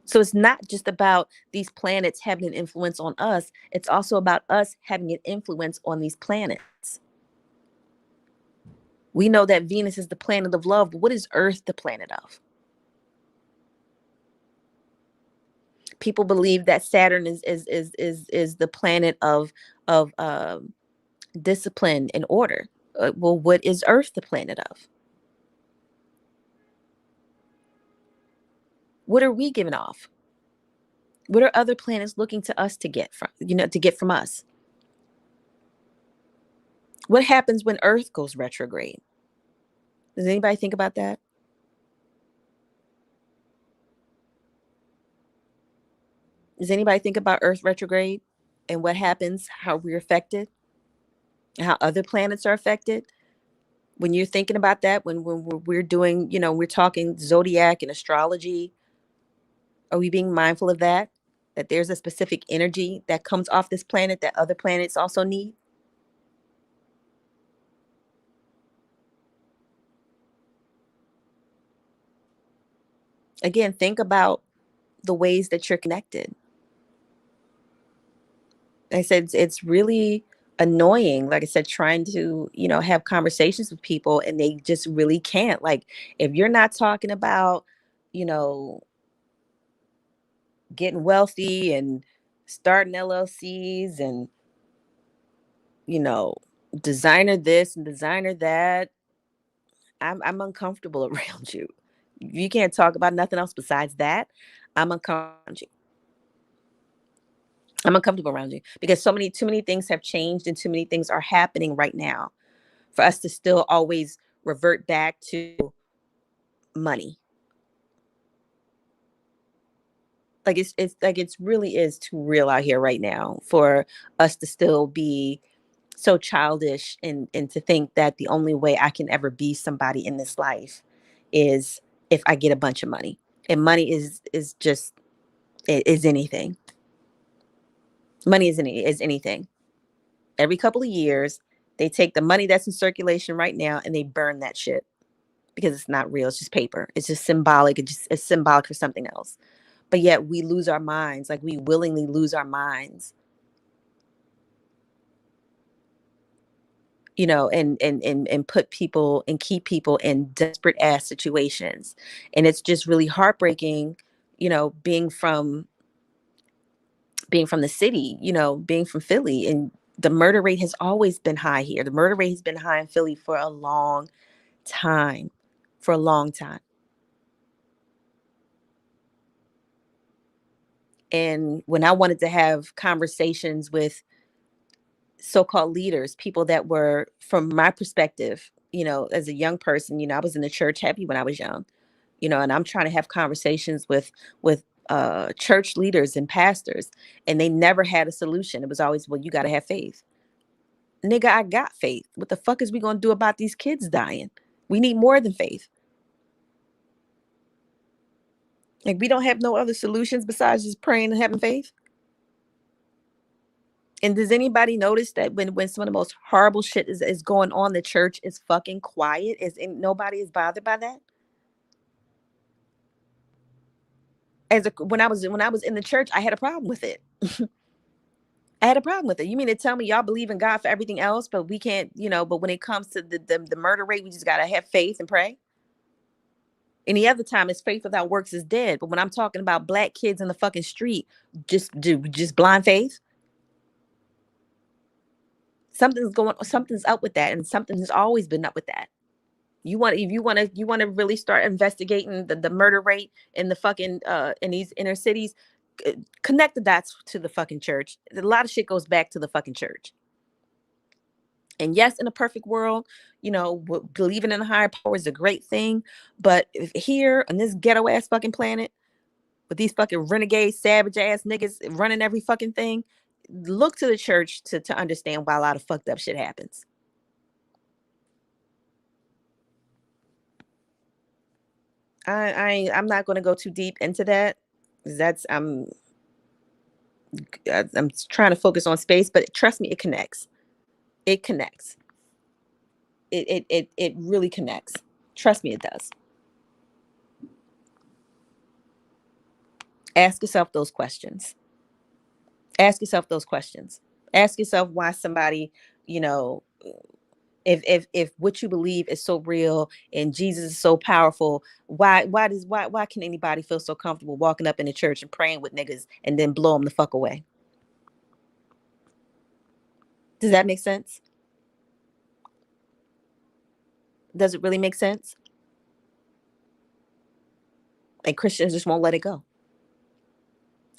So it's not just about these planets having an influence on us, it's also about us having an influence on these planets. We know that Venus is the planet of love, but what is Earth the planet of? People believe that Saturn is the planet of discipline and order. Well, what is Earth the planet of? What are we giving off? What are other planets looking to us to get from us? What happens when Earth goes retrograde? Does anybody think about that? Does anybody think about Earth retrograde and what happens, how we're affected, and how other planets are affected? When you're thinking about that, when we're doing, we're talking zodiac and astrology, are we being mindful of that? That there's a specific energy that comes off this planet that other planets also need? Again, think about the ways that you're connected. Like I said, it's really annoying. Like I said, trying to, have conversations with people and they just really can't. Like, if you're not talking about, you know, getting wealthy and starting LLCs and, you know, designer this and designer that, I'm uncomfortable around you. You can't talk about nothing else besides that. I'm uncomfortable. I'm uncomfortable around you because too many things have changed and too many things are happening right now for us to still always revert back to money. Like it's like it's really is too real out here right now for us to still be so childish and to think that the only way I can ever be somebody in this life is if I get a bunch of money. And money is just is anything. Money is anything. Every couple of years, they take the money that's in circulation right now and they burn that shit because it's not real. It's just paper. It's just symbolic. It's symbolic for something else. But yet we lose our minds. Like we willingly lose our minds, and put people and keep people in desperate ass situations. And it's just really heartbreaking, being from the city, being from Philly, and the murder rate has always been high here. The murder rate has been high in Philly for a long time, for a long time. And when I wanted to have conversations with so-called leaders, people that were from my perspective, as a young person, I was in the church heavy when I was young, and I'm trying to have conversations with church leaders and pastors, and they never had a solution. It was always, well, you got to have faith. Nigga, I got faith. What the fuck is we going to do about these kids dying? We need more than faith. Like, we don't have no other solutions besides just praying and having faith. And does anybody notice that when some of the most horrible shit is going on, the church is fucking quiet? Nobody is bothered by that? When I was in the church, I had a problem with it. I had a problem with it. You mean to tell me y'all believe in God for everything else, but we can't, but when it comes to the murder rate, we just gotta have faith and pray? Any other time, it's faith without works is dead. But when I'm talking about black kids in the fucking street, just blind faith. Something's up with that, and something has always been up with that. If you want to really start investigating the murder rate in the fucking in these inner cities, connect the dots to the fucking church. A lot of shit goes back to the fucking church. And yes, in a perfect world, believing in a higher power is a great thing. But if here on this ghetto ass fucking planet, with these fucking renegade, savage ass niggas running every fucking thing, look to the church to understand why a lot of fucked up shit happens. I'm not going to go too deep into that. That's I'm trying to focus on space, but trust me, it connects. It connects. It really connects. Trust me, it does. Ask yourself those questions. Ask yourself those questions. Ask yourself why somebody, you know, if what you believe is so real and Jesus is so powerful, why can anybody feel so comfortable walking up in the church and praying with niggas and then blow them the fuck away? Does that make sense? Does it really make sense? And Christians just won't let it go.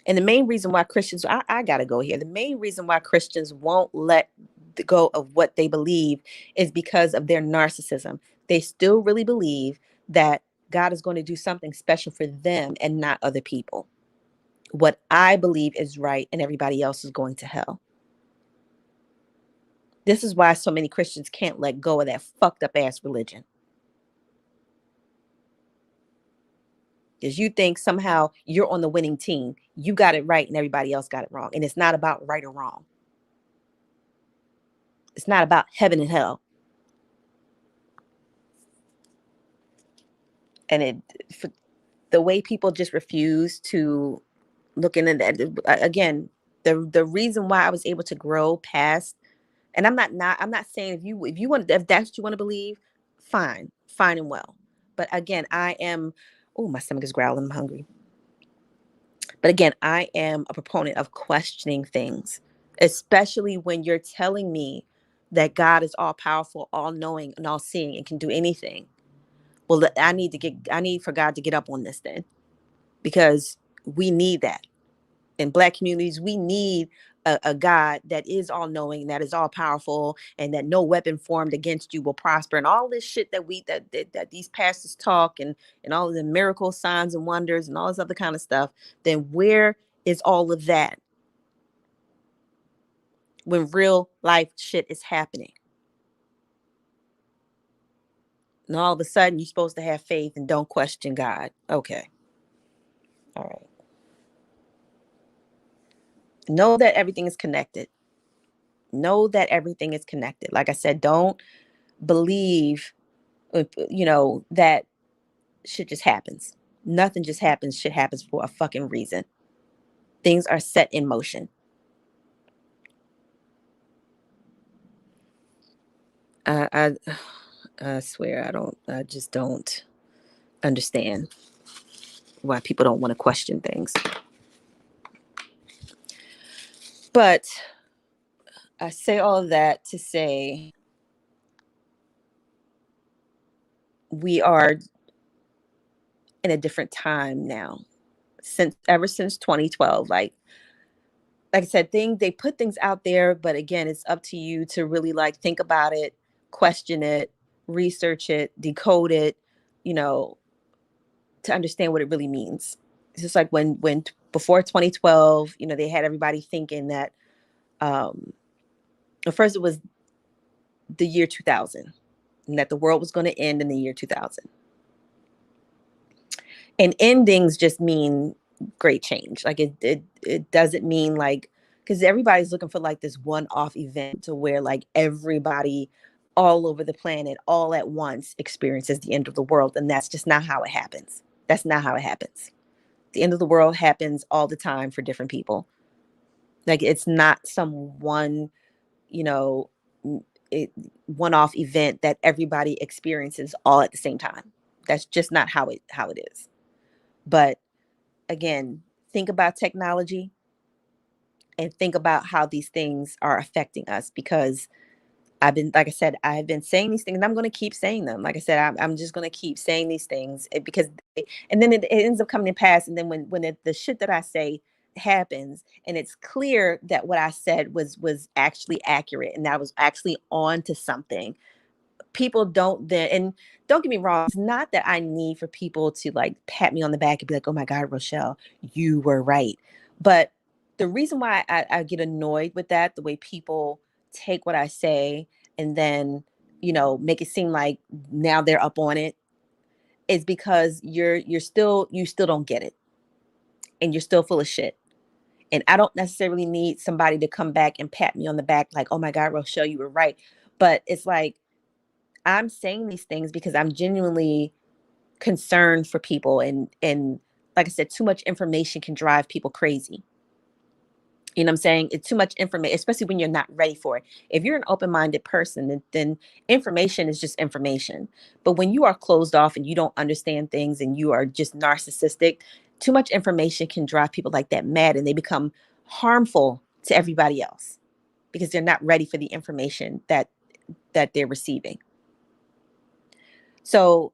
And the main reason why Christians, I gotta go here. The main reason why Christians won't let go of what they believe is because of their narcissism. They still really believe that God is going to do something special for them and not other people. What I believe is right and everybody else is going to hell. This is why so many Christians can't let go of that fucked up ass religion. Because you think somehow you're on the winning team. You got it right and everybody else got it wrong. And it's not about right or wrong. It's not about heaven and hell. And the way people just refuse to look into that again, the reason why I was able to grow past, and I'm not saying if that's what you want to believe, fine and well. But again, oh, my stomach is growling, I'm hungry. But again, I am a proponent of questioning things, especially when you're telling me that God is all powerful, all knowing, and all seeing and can do anything. Well, I need for God to get up on this then, because we need that. In Black communities, we need a God that is all knowing, that is all powerful, and that no weapon formed against you will prosper. And all this shit that these pastors talk, and all of the miracle signs and wonders and all this other kind of stuff, then where is all of that when real life shit is happening? And all of a sudden, you're supposed to have faith and don't question God. Okay. All right. Know that everything is connected. Know that everything is connected. Like I said, don't believe, that shit just happens. Nothing just happens. Shit happens for a fucking reason. Things are set in motion. I I swear I just don't understand why people don't want to question things. But I say all of that to say we are in a different time now. Ever since 2012, like I said, they put things out there, but again, it's up to you to really like think about it, question it, research it, decode it, you know, to understand what it really means. It's just like when before 2012, they had everybody thinking that at first it was the year 2000, and that the world was going to end in the year 2000. And endings just mean great change. Like it doesn't mean like, because everybody's looking for like this one-off event to where like everybody all over the planet all at once experiences the end of the world, and that's just not how it happens. That's not how it happens. The end of the world happens all the time for different people. Like it's not some one, you know, one-off event that everybody experiences all at the same time. That's just not how it is. But again, think about technology and think about how these things are affecting us, because like I said, I've been saying these things and I'm going to keep saying them. Like I said, I'm just going to keep saying these things and then it ends up coming to pass. And then when the shit that I say happens and it's clear that what I said was actually accurate and that I was actually on to something, people don't then, and don't get me wrong, it's not that I need for people to like pat me on the back and be like, oh my God, Rochelle, you were right. But the reason why I get annoyed with that, the way people take what I say and then, make it seem like now they're up on it, is because you still don't get it, and you're still full of shit. And I don't necessarily need somebody to come back and pat me on the back like, oh my God, Rochelle, you were right. But it's like, I'm saying these things because I'm genuinely concerned for people, and like I said, too much information can drive people crazy. You know what I'm saying? It's too much information, especially when you're not ready for it. If you're an open-minded person, then information is just information. But when you are closed off and you don't understand things and you are just narcissistic, too much information can drive people like that mad, and they become harmful to everybody else because they're not ready for the information that they're receiving. So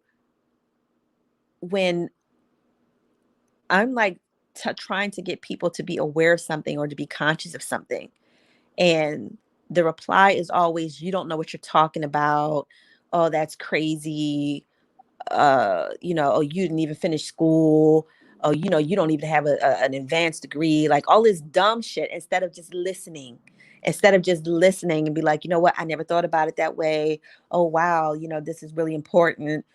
when I'm like trying to get people to be aware of something or to be conscious of something, and the reply is always, you don't know what you're talking about. Oh, that's crazy. Oh, you didn't even finish school. Oh, you don't even have an advanced degree. Like all this dumb shit, instead of just listening and be like, you know what? I never thought about it that way. Oh, wow. This is really important.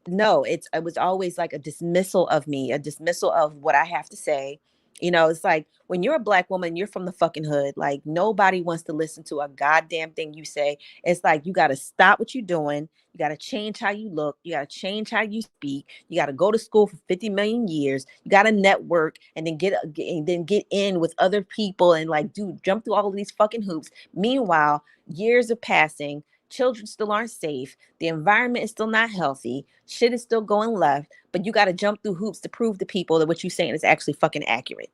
No, it was always like a dismissal of me, a dismissal of what I have to say. It's like when you're a Black woman, you're from the fucking hood. Like nobody wants to listen to a goddamn thing you say. It's like you got to stop what you're doing. You got to change how you look. You got to change how you speak. You got to go to school for 50 million years. You got to network and then get in with other people and like jump through all of these fucking hoops. Meanwhile, years are passing. Children still aren't safe. The environment is still not healthy. Shit is still going left, but you got to jump through hoops to prove to people that what you're saying is actually fucking accurate.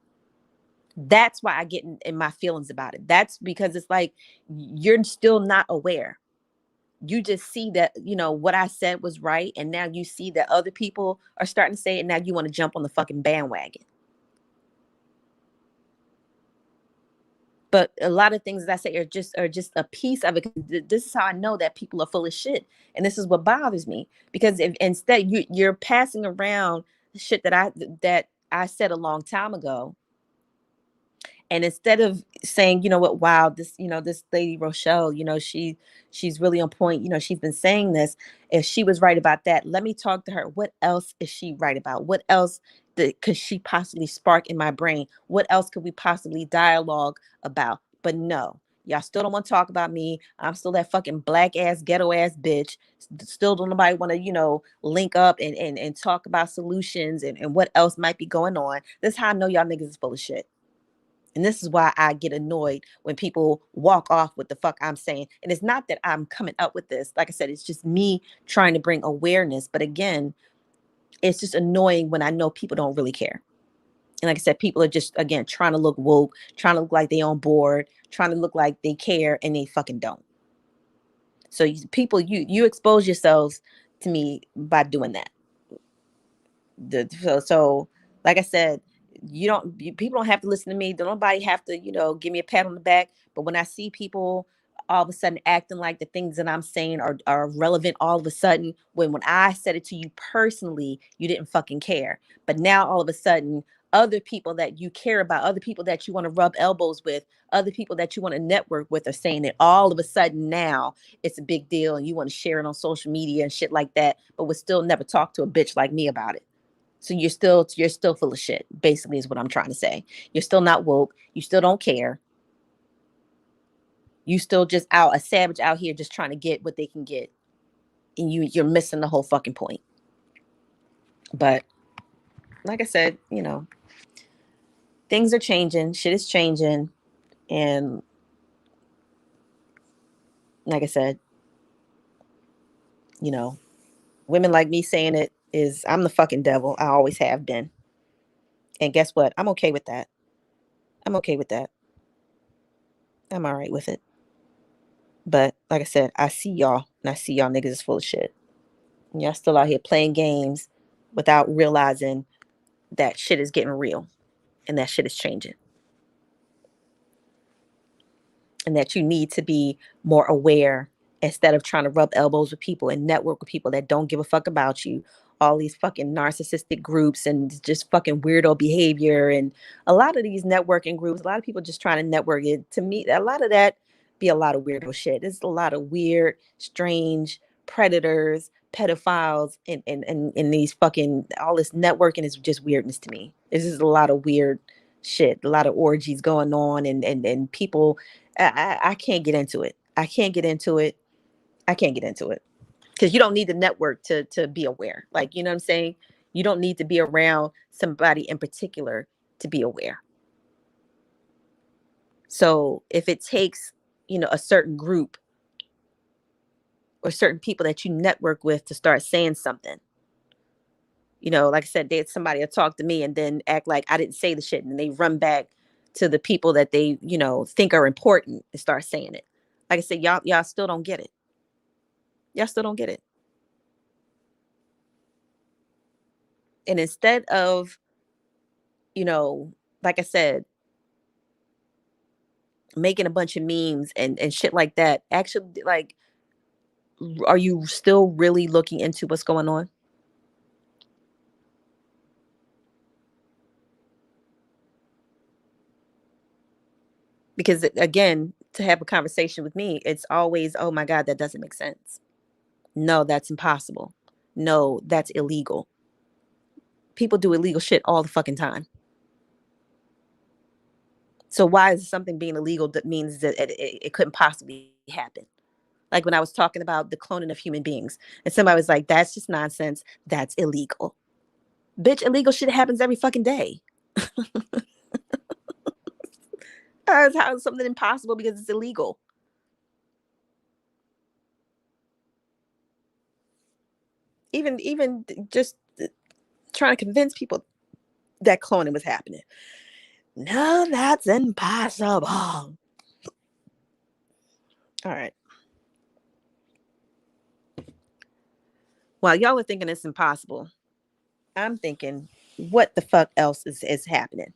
That's why I get in my feelings about it. That's because it's like you're still not aware. You just see that, what I said was right. And now you see that other people are starting to say it. Now you want to jump on the fucking bandwagon. But a lot of things that I say are just a piece of it. This is how I know that people are full of shit, and this is what bothers me. Because if instead you're passing around shit that I said a long time ago, and instead of saying, you know what, wow, this lady Rochelle, she's really on point. She's been saying this. If she was right about that, let me talk to her. What else is she right about? What else could she possibly spark in my brain? What else could we possibly dialogue about? But no, y'all still don't want to talk about me. I'm still that fucking black ass ghetto ass bitch. Still don't nobody want to, link up and talk about solutions and what else might be going on. This is how I know y'all niggas is full of shit. And this is why I get annoyed when people walk off with the fuck I'm saying. And it's not that I'm coming up with this. Like I said, it's just me trying to bring awareness. But again, it's just annoying when I know people don't really care. And like I said, people are just, again, trying to look woke, trying to look like they on board, trying to look like they care, and they fucking don't. So people, you expose yourselves to me by doing that. So like I said, people don't have to listen to me. Don't nobody have to, give me a pat on the back. But when I see people all of a sudden acting like the things that I'm saying are relevant all of a sudden, when I said it to you personally, you didn't fucking care. But now all of a sudden, other people that you care about, other people that you want to rub elbows with, other people that you want to network with are saying it. All of a sudden now it's a big deal and you want to share it on social media and shit like that, but would still never talk to a bitch like me about it. So you're still full of shit, basically is what I'm trying to say. You're still not woke. You still don't care. You still just out a savage out here just trying to get what they can get. And you're missing the whole fucking point. But like I said, things are changing, shit is changing. And like I said, you know, women like me saying it is I'm the fucking devil. I always have been. And guess what? I'm okay with that. I'm okay with that. I'm all right with it. But like I said, I see y'all and I see y'all niggas is full of shit. Y'all still out here playing games without realizing that shit is getting real and that shit is changing. And that you need to be more aware instead of trying to rub elbows with people and network with people that don't give a fuck about you. All these fucking narcissistic groups and just fucking weirdo behavior. And a lot of these networking groups, a lot of people just trying to network it. To me, a lot of that be a lot of weirdo shit. There's a lot of weird, strange predators, pedophiles, and these fucking, all this networking is just weirdness to me. This is a lot of weird shit, a lot of orgies going on, and people. I can't get into it. I can't get into it. I can't get into it because you don't need the network to be aware. Like, you know what I'm saying? You don't need to be around somebody in particular to be aware. So if it takes, a certain group or certain people that you network with to start saying something, like I said, there's somebody will talk to me and then act like I didn't say the shit, and they run back to the people that they, think are important and start saying it. Like I said, y'all still don't get it. Y'all still don't get it. And instead of, you know, like I said, making a bunch of memes and shit like that, actually, like, are you still really looking into what's going on? Because again, to have a conversation with me, it's always, oh my God, that doesn't make sense. No, that's impossible. No, that's illegal. People do illegal shit all the fucking time. So why is something being illegal that means that it couldn't possibly happen? Like when I was talking about the cloning of human beings, and somebody was like, that's just nonsense. That's illegal. Bitch, illegal shit happens every fucking day. How is something impossible because it's illegal? Even just trying to convince people that cloning was happening. No, that's impossible. All right. While y'all are thinking it's impossible, I'm thinking, what the fuck else is happening?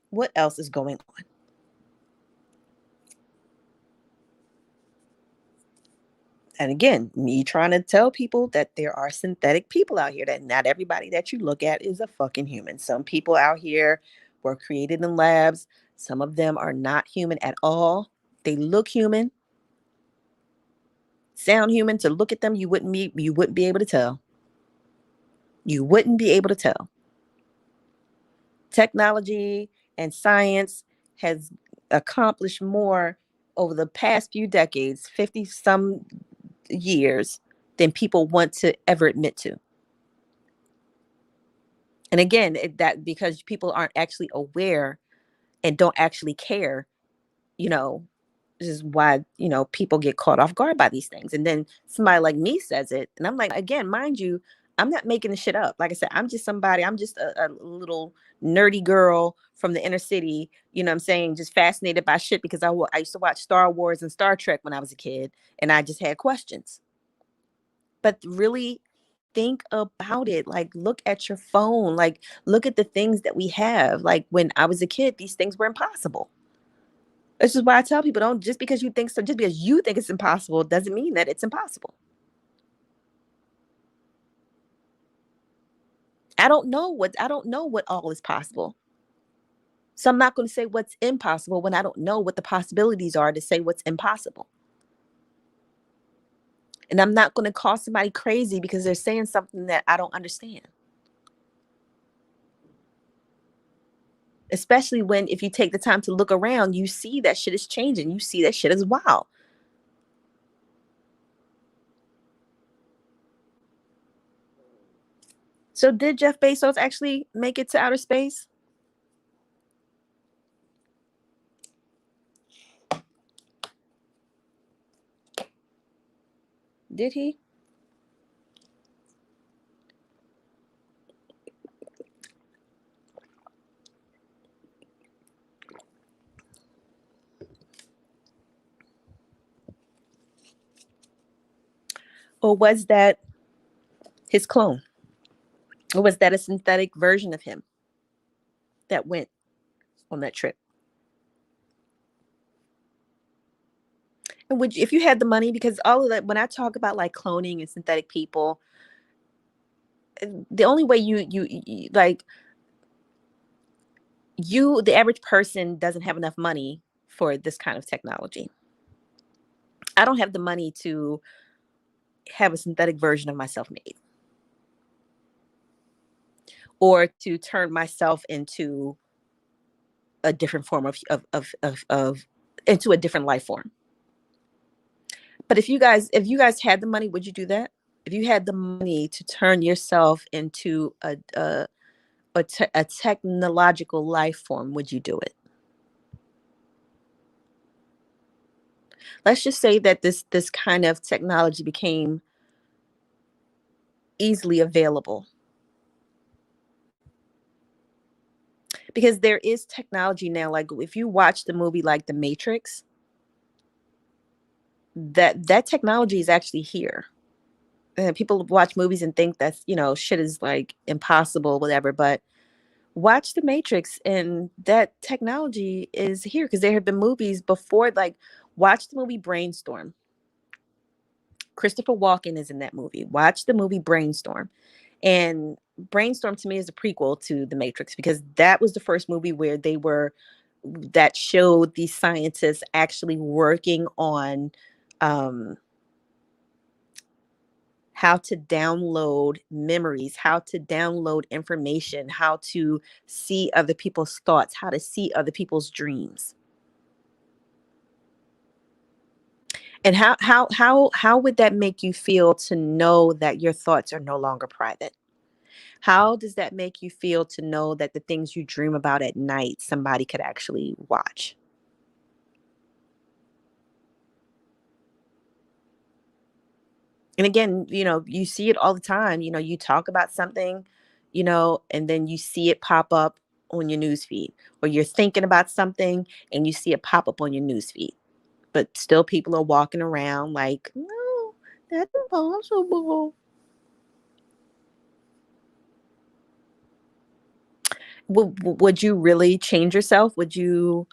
What else is going on? And again, me trying to tell people that there are synthetic people out here, that not everybody that you look at is a fucking human. Some people out here were created in labs. Some of them are not human at all. They look human, sound human. To look at them, you wouldn't be able to tell. You wouldn't be able to tell. Technology and science has accomplished more over the past few decades, 50 some years, than people want to ever admit to. And again, that because people aren't actually aware and don't actually care, you know, this is why, people get caught off guard by these things. And then somebody like me says it. And I'm like, again, mind you, I'm not making this shit up. Like I said, I'm just a little nerdy girl from the inner city, what I'm saying, just fascinated by shit because I used to watch Star Wars and Star Trek when I was a kid, and I just had questions. But really think about it. Like, look at your phone. Like, look at the things that we have. Like, when I was a kid, these things were impossible. This is why I tell people, don't, just because you think so, just because you think it's impossible doesn't mean that it's impossible. I don't know what all is possible. So I'm not going to say what's impossible when I don't know what the possibilities are to say what's impossible. And I'm not going to call somebody crazy because they're saying something that I don't understand. Especially when, if you take the time to look around, you see that shit is changing. You see that shit is wild. So did Jeff Bezos actually make it to outer space? Did he? Or was that his clone? Or was that a synthetic version of him that went on that trip? And would you, if you had the money, because all of that, when I talk about like cloning and synthetic people, the only way you like, the average person doesn't have enough money for this kind of technology. I don't have the money to have a synthetic version of myself made, or to turn myself into a different form of into a different life form. But if you guys had the money, would you do that? If you had the money to turn yourself into a technological life form, would you do it? Let's just say that this kind of technology became easily available, because there is technology now. Like, if you watch the movie like The Matrix, that technology is actually here. And people watch movies and think that's, shit is like impossible, whatever. But watch The Matrix, and that technology is here, because there have been movies before. Like, watch the movie Brainstorm. Christopher Walken is in that movie. Watch the movie Brainstorm. And Brainstorm to me is a prequel to The Matrix, because that was the first movie where that showed these scientists actually working on um, how to download memories, how to download information, how to see other people's thoughts, how to see other people's dreams. And how would that make you feel to know that your thoughts are no longer private? How does that make you feel to know that the things you dream about at night, somebody could actually watch? And again, you see it all the time. You talk about something, and then you see it pop up on your news feed, or you're thinking about something and you see it pop up on your news feed. But still people are walking around like, no, that's impossible. Would you really change yourself? Would you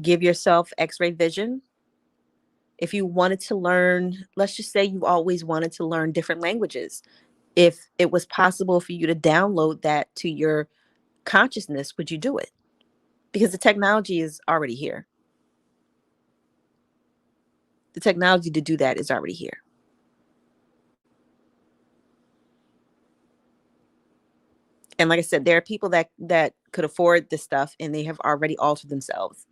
give yourself x-ray vision if you wanted to learn? Let's just say you always wanted to learn different languages. If it was possible for you to download that to your consciousness, would you do it? Because the technology is already here. The technology to do that is already here. And like I said, there are people that could afford this stuff and they have already altered themselves.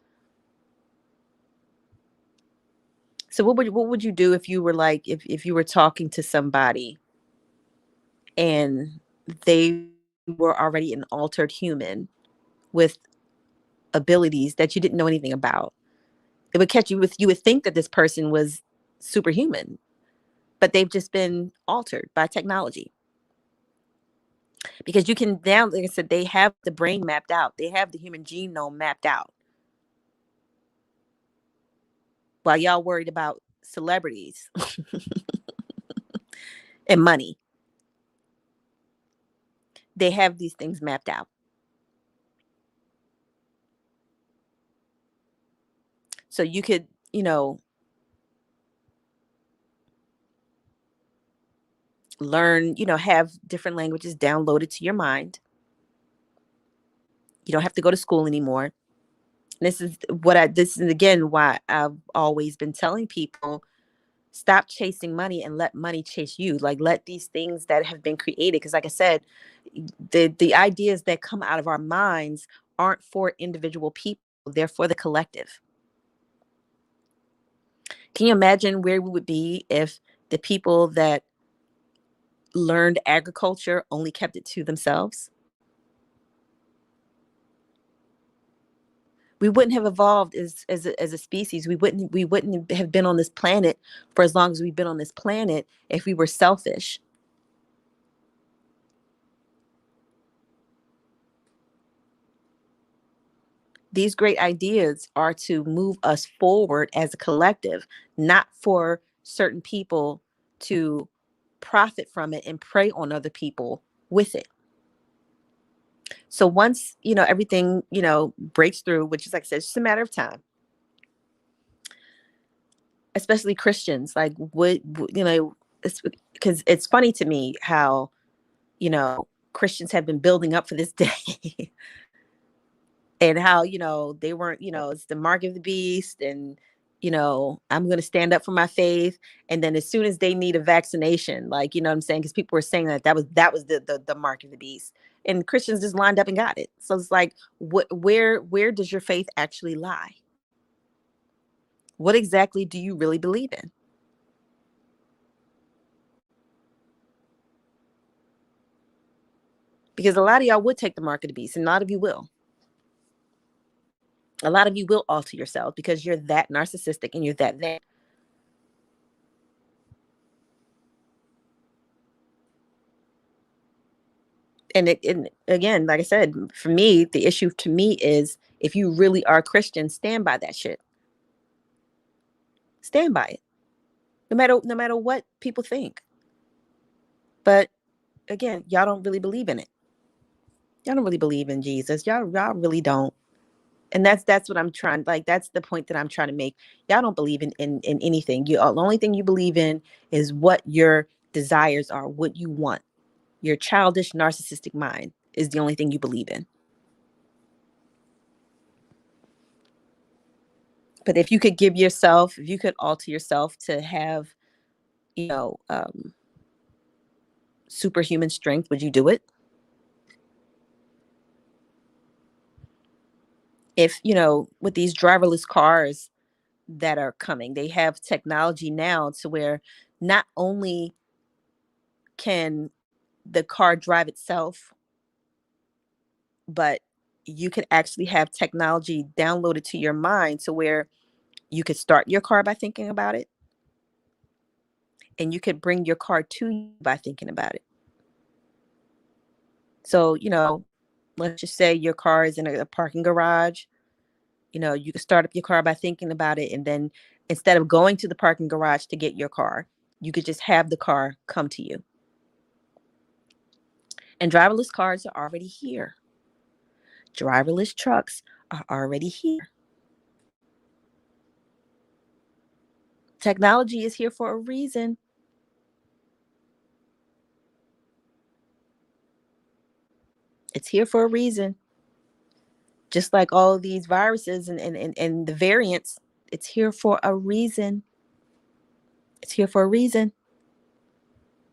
So what would you do if you were like if you were talking to somebody and they were already an altered human with abilities that you didn't know anything about? It would catch you with, you would think that this person was superhuman, but they've just been altered by technology. Because you can now, like I said, they have the brain mapped out. They have the human genome mapped out. While y'all worried about celebrities and money, they have these things mapped out. So you could, learn, have different languages downloaded to your mind. You don't have to go to school anymore. This is again why I've always been telling people, stop chasing money and let money chase you. Like, let these things that have been created, because like I said, the ideas that come out of our minds aren't for individual people, they're for the collective. Can you imagine where we would be if the people that learned agriculture only kept it to themselves? We wouldn't have evolved as a species. We wouldn't have been on this planet for as long as we've been on this planet if we were selfish. These great ideas are to move us forward as a collective, not for certain people to profit from it and prey on other people with it. So once, everything, breaks through, which is, like I said, it's just a matter of time, especially Christians, like it's because it's funny to me how, Christians have been building up for this day. And how, they weren't, it's the mark of the beast, and I'm going to stand up for my faith. And then as soon as they need a vaccination, like, what I'm saying, because people were saying that was the mark of the beast, and Christians just lined up and got it. So it's like, where does your faith actually lie? What exactly do you really believe in? Because a lot of y'all would take the mark of the beast, and a lot of you will. A lot of you will alter yourself because you're that narcissistic and you're that. And again, like I said, for me, the issue to me is, if you really are Christian, stand by that shit. Stand by it. No matter what people think. But again, y'all don't really believe in it. Y'all don't really believe in Jesus. Y'all really don't. And that's what I'm trying, like, that's the point that I'm trying to make. Y'all don't believe in anything. The only thing you believe in is what your desires are, what you want. Your childish narcissistic mind is the only thing you believe in. But if you could alter yourself to have, you know, um, superhuman strength, would you do it? If, with these driverless cars that are coming, they have technology now to where not only can the car drive itself, but you could actually have technology downloaded to your mind to where you could start your car by thinking about it, and you could bring your car to you by thinking about it. So, let's just say your car is in a parking garage. You can start up your car by thinking about it. And then instead of going to the parking garage to get your car, you could just have the car come to you. And driverless cars are already here. Driverless trucks are already here. Technology is here for a reason. It's here for a reason. Just like all of these viruses and the variants, it's here for a reason. It's here for a reason.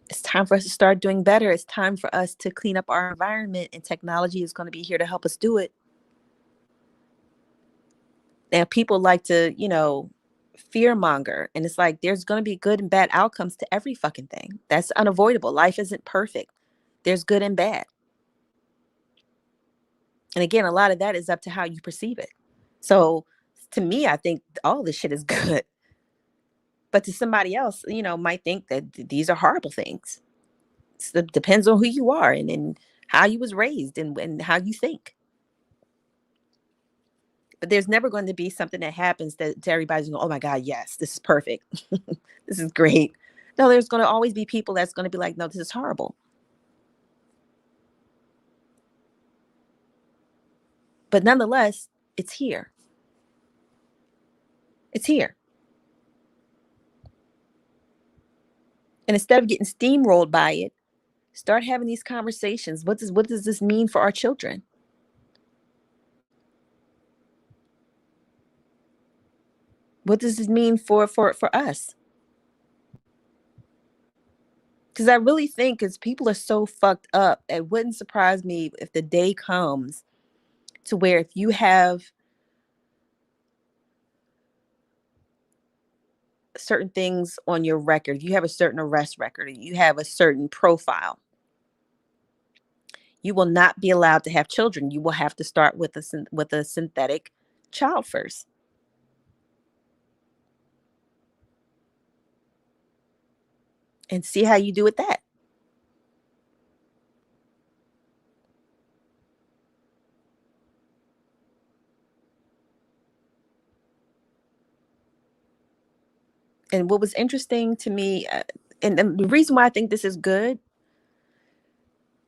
It's time for us to start doing better. It's time for us to clean up our environment, and technology is going to be here to help us do it. And people like to, fear monger. And it's like there's going to be good and bad outcomes to every fucking thing. That's unavoidable. Life isn't perfect. There's good and bad. And again, a lot of that is up to how you perceive it. So to me, I think all this shit is good. But to somebody else, might think that these are horrible things. It depends on who you are and how you was raised and how you think. But there's never going to be something that happens that to everybody's going, oh my God, yes, this is perfect. This is great. No, there's going to always be people that's going to be like, no, this is horrible. But nonetheless, it's here. It's here. And instead of getting steamrolled by it, start having these conversations. What does this mean for our children? What does this mean for us? Because I really think because people are so fucked up, it wouldn't surprise me if the day comes to where if you have certain things on your record, you have a certain arrest record, you have a certain profile, you will not be allowed to have children. You will have to start with a synthetic child first. And see how you do with that. And what was interesting to me, and the reason why I think this is good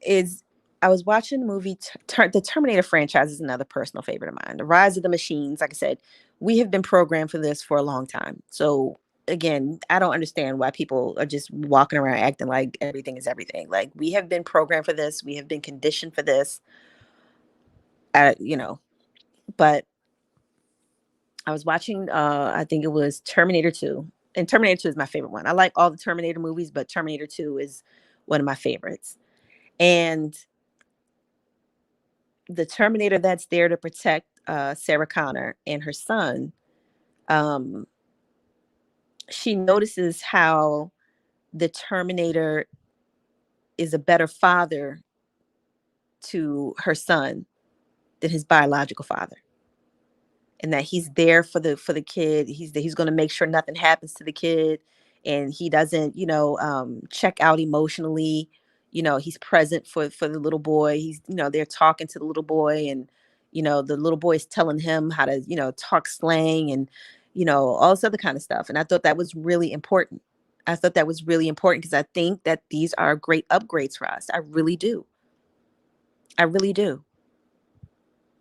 is I was watching the movie. The Terminator franchise is another personal favorite of mine. The Rise of the Machines. Like I said, we have been programmed for this for a long time. So again, I don't understand why people are just walking around acting like everything is everything. Like we have been programmed for this. We have been conditioned for this. Uh, you know, but I was watching. I think it was Terminator 2, and Terminator 2 is my favorite one. I like all the Terminator movies, but Terminator 2 is one of my favorites. And the Terminator that's there to protect Sarah Connor and her son, um, she notices how the Terminator is a better father to her son than his biological father, and that he's there for the kid. He's going to make sure nothing happens to the kid, and he doesn't, check out emotionally. He's present for the little boy. He's, they're talking to the little boy, and the little boy is telling him how to, talk slang and all this other kind of stuff. And I thought that was really important. I thought that was really important because I think that these are great upgrades for us. I really do. I really do.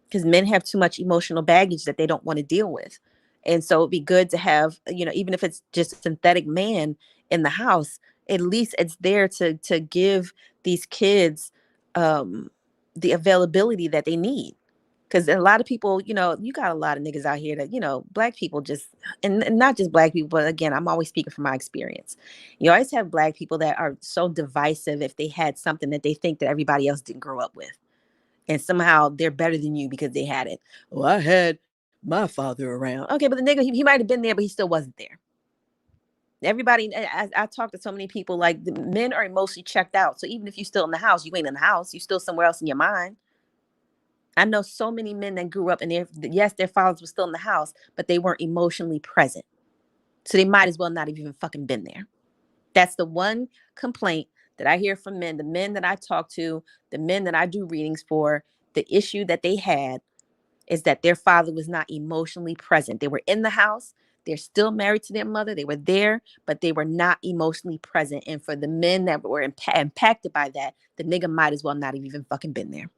Because men have too much emotional baggage that they don't want to deal with. And so it'd be good to have, even if it's just a synthetic man in the house, at least it's there to give these kids um the availability that they need. Because a lot of people, you got a lot of niggas out here that, black people just, and not just black people, but again, I'm always speaking from my experience. You always have black people that are so divisive if they had something that they think that everybody else didn't grow up with, and somehow they're better than you because they had it. Well, I had my father around. Okay, but the nigga, he might have been there, but he still wasn't there. Everybody, I talk to so many people, like the men are emotionally checked out. So even if you're still in the house, you ain't in the house. You're still somewhere else in your mind. I know so many men that grew up and yes, their fathers were still in the house, but they weren't emotionally present. So they might as well not have even fucking been there. That's the one complaint that I hear from men, the men that I talk to, the men that I do readings for, the issue that they had is that their father was not emotionally present. They were in the house, they're still married to their mother, they were there, but they were not emotionally present. And for the men that were impacted by that, the nigga might as well not have even fucking been there.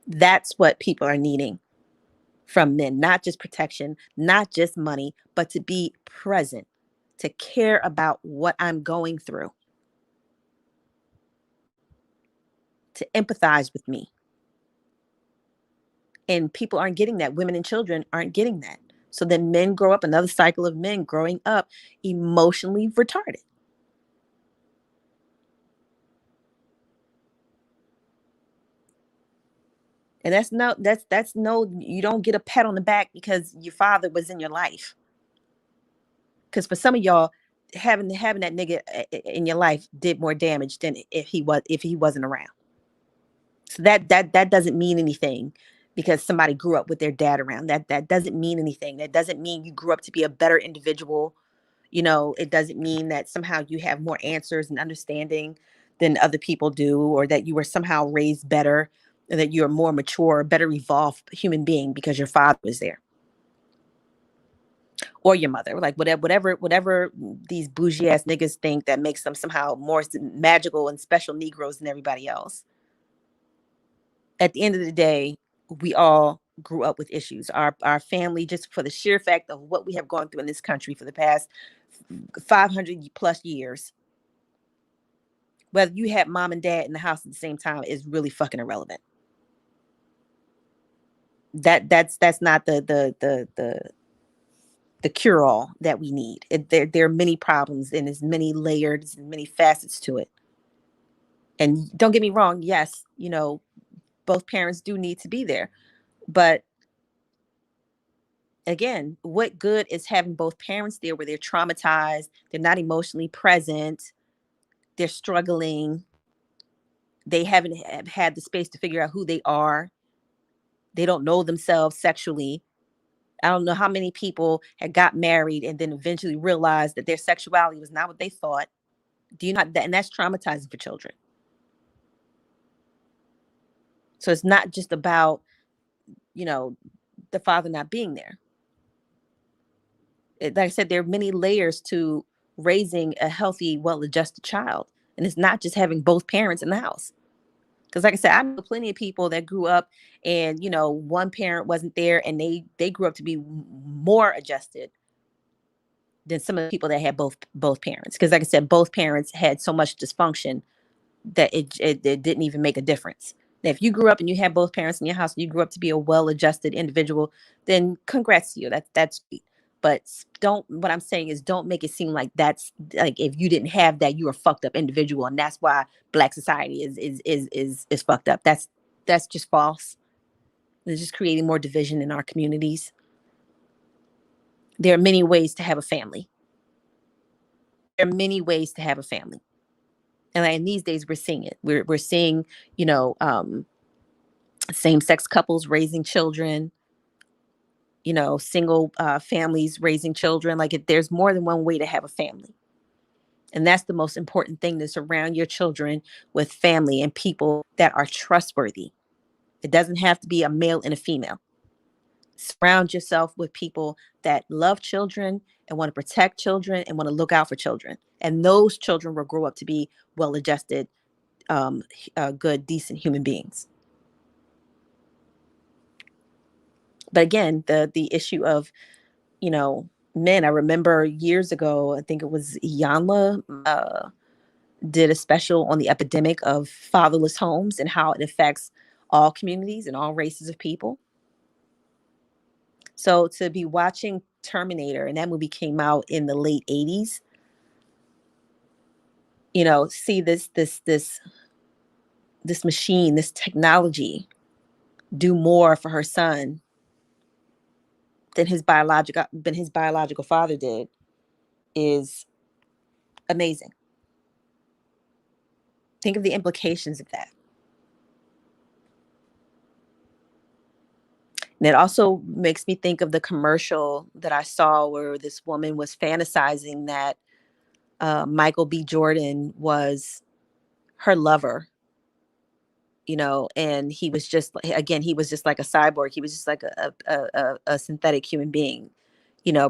That's what people are needing from men, not just protection, not just money, but to be present, to care about what I'm going through, to empathize with me. And people aren't getting that. Women and children aren't getting that. So then men grow up, another cycle of men growing up emotionally retarded. And that's no, you don't get a pat on the back because your father was in your life. Because for some of y'all, having that nigga in your life did more damage than if he wasn't around. So that doesn't mean anything because somebody grew up with their dad around. That doesn't mean anything. That doesn't mean you grew up to be a better individual. It doesn't mean that somehow you have more answers and understanding than other people do, or that you were somehow raised better, or that you're a more mature, better evolved human being because your father was there, or your mother. Like whatever these bougie ass niggas think that makes them somehow more magical and special Negroes than everybody else. At the end of the day, we all grew up with issues. Our family, just for the sheer fact of what we have gone through in this country for the past 500 plus years, whether you had mom and dad in the house at the same time is really fucking irrelevant. That's not the cure all that we need. There are many problems and there's many layers and many facets to it. And don't get me wrong, yes, both parents do need to be there, but again, what good is having both parents there where they're traumatized, they're not emotionally present, they're struggling, they haven't had the space to figure out who they are, they don't know themselves sexually. I don't know how many people had got married and then eventually realized that their sexuality was not what they thought. Do you not that? And that's traumatizing for children. So it's not just about, you know, the father not being there. Like I said, there are many layers to raising a healthy, well-adjusted child. And it's not just having both parents in the house. Because like I said, I know plenty of people that grew up and, one parent wasn't there and they grew up to be more adjusted than some of the people that had both parents. Because like I said, both parents had so much dysfunction that it didn't even make a difference. Now, if you grew up and you had both parents in your house and you grew up to be a well-adjusted individual, then congrats to you. That's sweet. But don't. What I'm saying is, don't make it seem like that's like if you didn't have that, you were a fucked up individual, and that's why Black society is fucked up. That's just false. It's just creating more division in our communities. There are many ways to have a family. There are many ways to have a family, and like, these days we're seeing it. We're seeing, you know, same sex couples raising children, single families raising children. Like there's more than one way to have a family. And that's the most important thing, to surround your children with family and people that are trustworthy. It doesn't have to be a male and a female. Surround yourself with people that love children and want to protect children and want to look out for children. And those children will grow up to be well adjusted, good, decent human beings. But again, the issue of, men. I remember years ago, I think it was Yanla, did a special on the epidemic of fatherless homes and how it affects all communities and all races of people. So to be watching Terminator, and that movie came out in the late 80s, see this machine, this technology do more for her son than his biological father did is amazing. Think of the implications of that. And it also makes me think of the commercial that I saw where this woman was fantasizing that Michael B. Jordan was her lover, and he was just, again, he was just like a cyborg. He was just like a synthetic human being,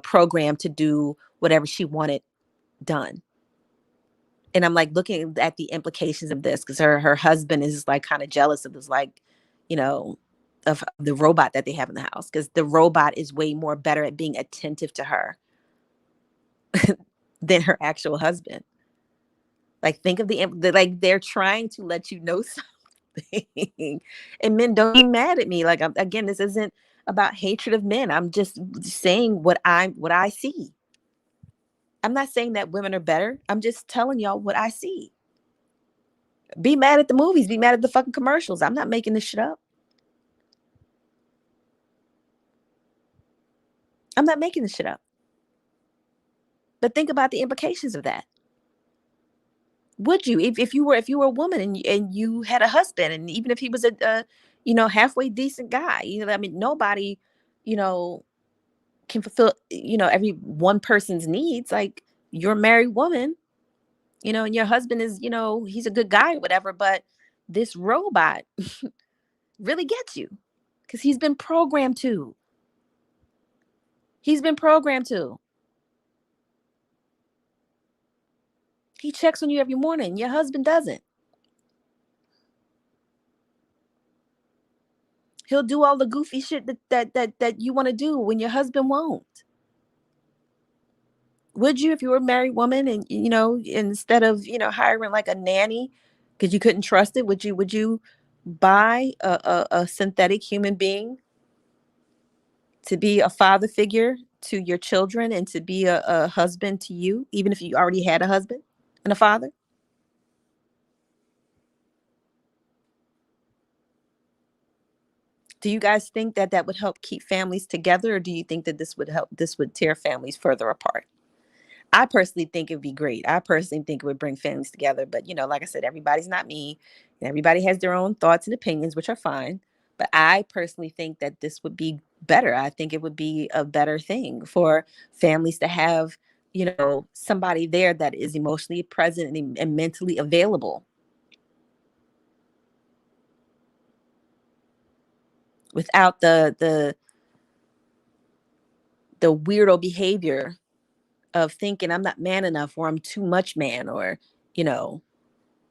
programmed to do whatever she wanted done. And I'm like looking at the implications of this because her husband is like kind of jealous of this, like, of the robot that they have in the house, because the robot is way more better at being attentive to her than her actual husband. Like, think of like, they're trying to let you know something. And men, don't be mad at me. Like, again, this isn't about hatred of men. I'm just saying what I see. I'm not saying that women are better. I'm just telling y'all what I see. Be mad at the movies. Be mad at the fucking commercials. I'm not making this shit up. I'm not making this shit up. But think about the implications of that. Would you, if you were a woman and you had a husband, and even if he was a halfway decent guy, I mean, nobody, you know, can fulfill, every one person's needs. Like, you're a married woman, and your husband is, he's a good guy or whatever, but this robot really gets you because he's been programmed to. He's been programmed to. He checks on you every morning. Your husband doesn't. He'll do all the goofy shit that you want to do when your husband won't. Would you, if you were a married woman and instead of hiring like a nanny because you couldn't trust it, would you buy a synthetic human being to be a father figure to your children and to be a husband to you, even if you already had a husband and a father? Do you guys think that that would help keep families together, or do you think that this would tear families further apart? I personally think it'd be great. I personally think it would bring families together. But, like I said, everybody's not me. And everybody has their own thoughts and opinions, which are fine. But I personally think that this would be better. I think it would be a better thing for families to have, somebody there that is emotionally present and mentally available without the weirdo behavior of thinking I'm not man enough, or I'm too much man, or, you know,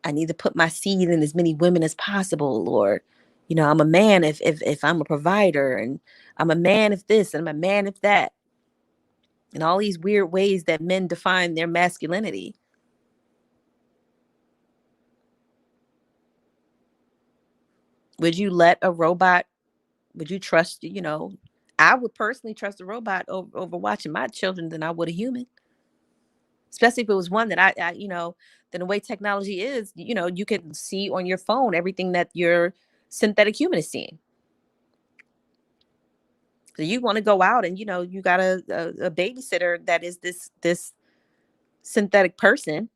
I need to put my seed in as many women as possible, or, I'm a man if I'm a provider, and I'm a man if this, and I'm a man if that, and all these weird ways that men define their masculinity. Would you let a robot? Would you trust? I would personally trust a robot over watching my children than I would a human, especially if it was one that then the way technology is, you can see on your phone everything that your synthetic human is seeing. So you want to go out and you got a babysitter that is this synthetic person,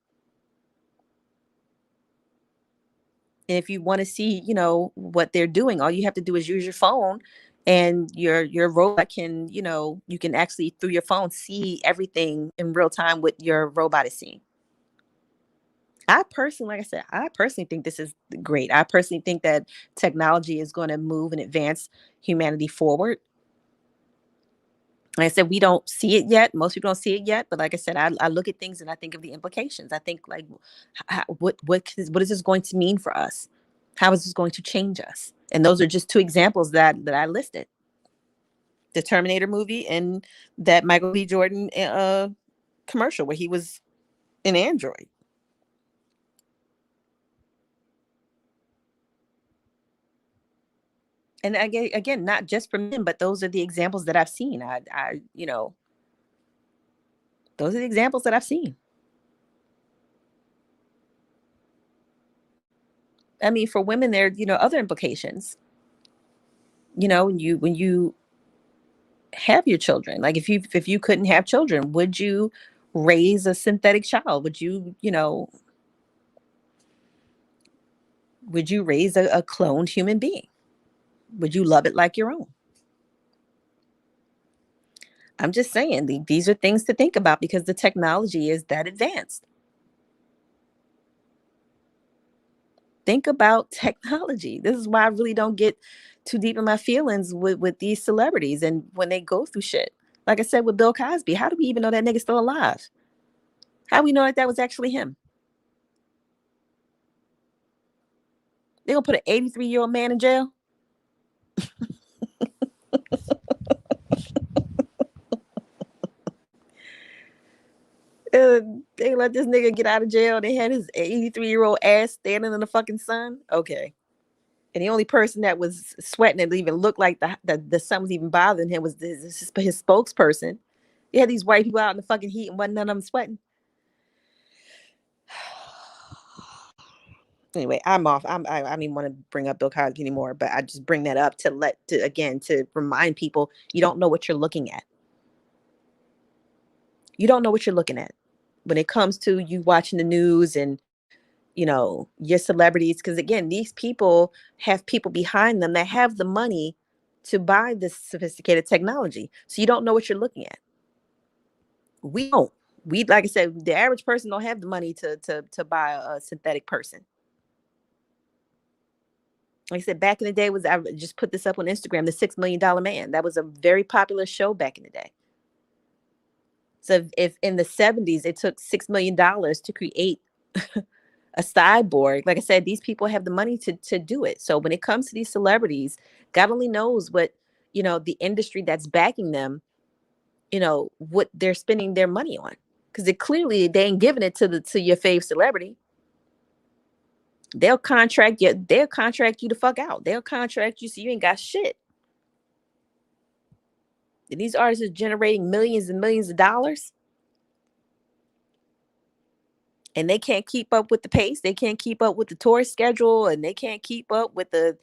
and if you want to see what they're doing, all you have to do is use your phone, and your robot can you can actually through your phone see everything in real time what your robot is seeing. I personally, like I said, I personally think this is great. I personally think that technology is going to move and advance humanity forward. Like I said, we don't see it yet. Most people don't see it yet. But like I said, I look at things and I think of the implications. I think, like, what is this going to mean for us? How is this going to change us? And those are just two examples that I listed: the Terminator movie and that Michael B. Jordan commercial where he was an android. And again, not just for men, but those are the examples that I've seen. Those are the examples that I've seen. I mean, for women, there are, other implications. When you have your children, like, if you couldn't have children, would you raise a synthetic child? Would you raise a cloned human being? Would you love it like your own? I'm just saying, these are things to think about because the technology is that advanced. Think about technology. This is why I really don't get too deep in my feelings with these celebrities and when they go through shit. Like I said with Bill Cosby, how do we even know that nigga's still alive? How do we know that that was actually him? They gonna put an 83-year-old man in jail? They let this nigga get out of jail. They had his 83-year-old ass standing in the fucking sun. Okay. And the only person that was sweating and even looked like the sun was even bothering him was his spokesperson. You had these white people out in the fucking heat and wasn't none of them sweating. Anyway, I'm off. I don't even want to bring up Bill Cosby anymore, but I just bring that up to remind people you don't know what you're looking at. You don't know what you're looking at when it comes to you watching the news and your celebrities, because again, these people have people behind them that have the money to buy this sophisticated technology. So you don't know what you're looking at. We don't. We, like I said, the average person don't have the money to buy a synthetic person. Like I said, back in the day, I just put this up on Instagram, the $6 Million Man. That was a very popular show back in the day. So if in the 70s it took $6 million to create a cyborg, like I said, these people have the money to do it. So when it comes to these celebrities, God only knows what the industry that's backing them, what they're spending their money on, because they ain't giving it to your fave celebrity. They'll contract you. They'll contract you to fuck out. They'll contract you so you ain't got shit. And these artists are generating millions and millions of dollars, and they can't keep up with the pace. They can't keep up with the tour schedule, and they can't keep up with the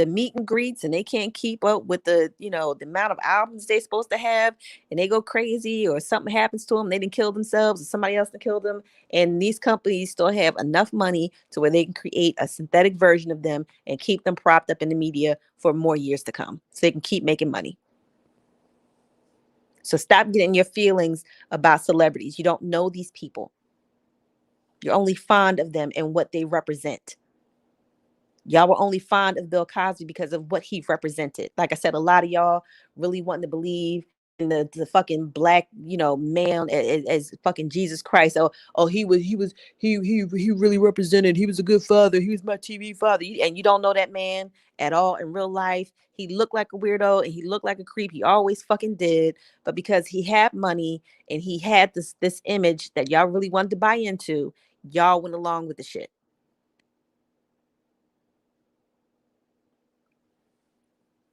meet and greets, and they can't keep up with the amount of albums they're supposed to have, and they go crazy, or something happens to them, they didn't kill themselves, or somebody else to kill them, and these companies still have enough money to where they can create a synthetic version of them and keep them propped up in the media for more years to come, so they can keep making money. So stop getting your feelings about celebrities. You don't know these people. You're only fond of them and what they represent. Y'all were only fond of Bill Cosby because of what he represented. Like I said, a lot of y'all really wanting to believe in the fucking black, man as fucking Jesus Christ. Oh, he really represented. He was a good father. He was my TV father. And you don't know that man at all in real life. He looked like a weirdo and he looked like a creep. He always fucking did. But because he had money and he had this image that y'all really wanted to buy into, y'all went along with the shit.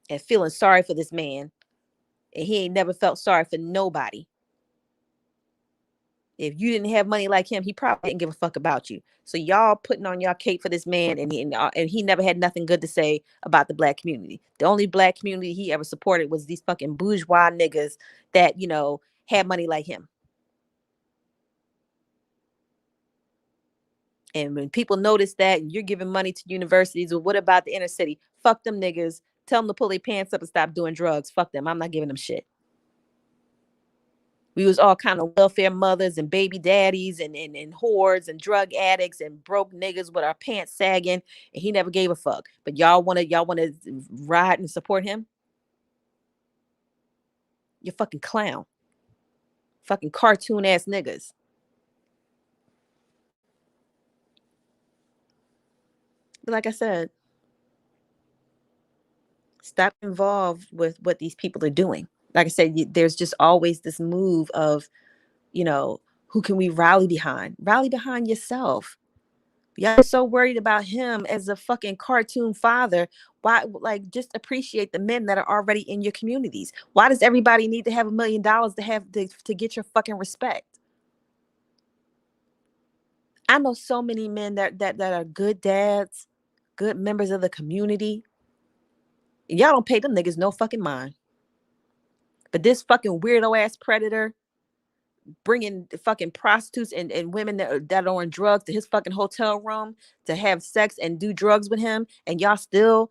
And feeling sorry for this man. And he ain't never felt sorry for nobody. If you didn't have money like him, he probably didn't give a fuck about you. So y'all putting on y'all cape for this man, and he never had nothing good to say about the black community. The only black community he ever supported was these fucking bourgeois niggas that had money like him. And when people notice that you're giving money to universities, well, what about the inner city? Fuck them niggas. Tell them to pull their pants up and stop doing drugs. Fuck them. I'm not giving them shit. We was all kind of welfare mothers and baby daddies and whores and drug addicts and broke niggas with our pants sagging, and he never gave a fuck. But y'all wanna ride and support him? You fucking clown. Fucking cartoon ass niggas. But like I said, stop involved with what these people are doing. Like I said, there's just always this move of, who can we rally behind? Rally behind yourself. Y'all are so worried about him as a fucking cartoon father. Why, like, just appreciate the men that are already in your communities. Why does everybody need to have $1 million to get your fucking respect? I know so many men that are good dads, good members of the community. Y'all don't pay them niggas no fucking mind. But this fucking weirdo ass predator bringing fucking prostitutes and women that are on drugs to his fucking hotel room to have sex and do drugs with him, and y'all still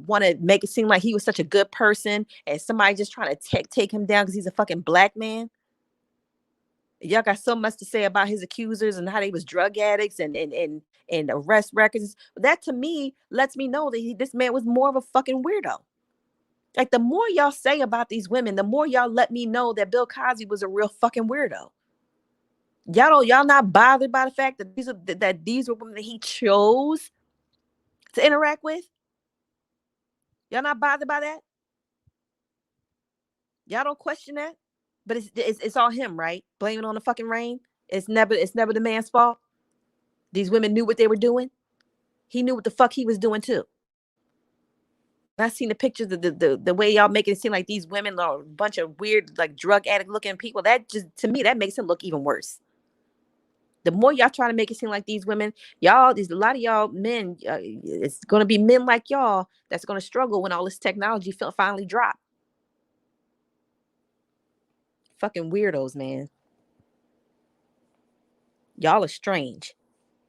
want to make it seem like he was such a good person and somebody just trying to take him down because he's a fucking black man. Y'all got so much to say about his accusers and how they was drug addicts and arrest records. That to me lets me know that this man was more of a fucking weirdo. Like, the more y'all say about these women, the more y'all let me know that Bill Cosby was a real fucking weirdo. Y'all not bothered by the fact that these were women that he chose to interact with? Y'all not bothered by that? Y'all don't question that? But it's all him, right? Blaming on the fucking rain. It's never the man's fault. These women knew what they were doing. He knew what the fuck he was doing too. I seen the pictures of the way y'all make it seem like these women are a bunch of weird, like drug addict looking people. That just, to me, that makes him look even worse. The more y'all try to make it seem like these women, there's a lot of y'all men, it's going to be men like y'all that's going to struggle when all this technology finally drop. Fucking weirdos, man. Y'all are strange.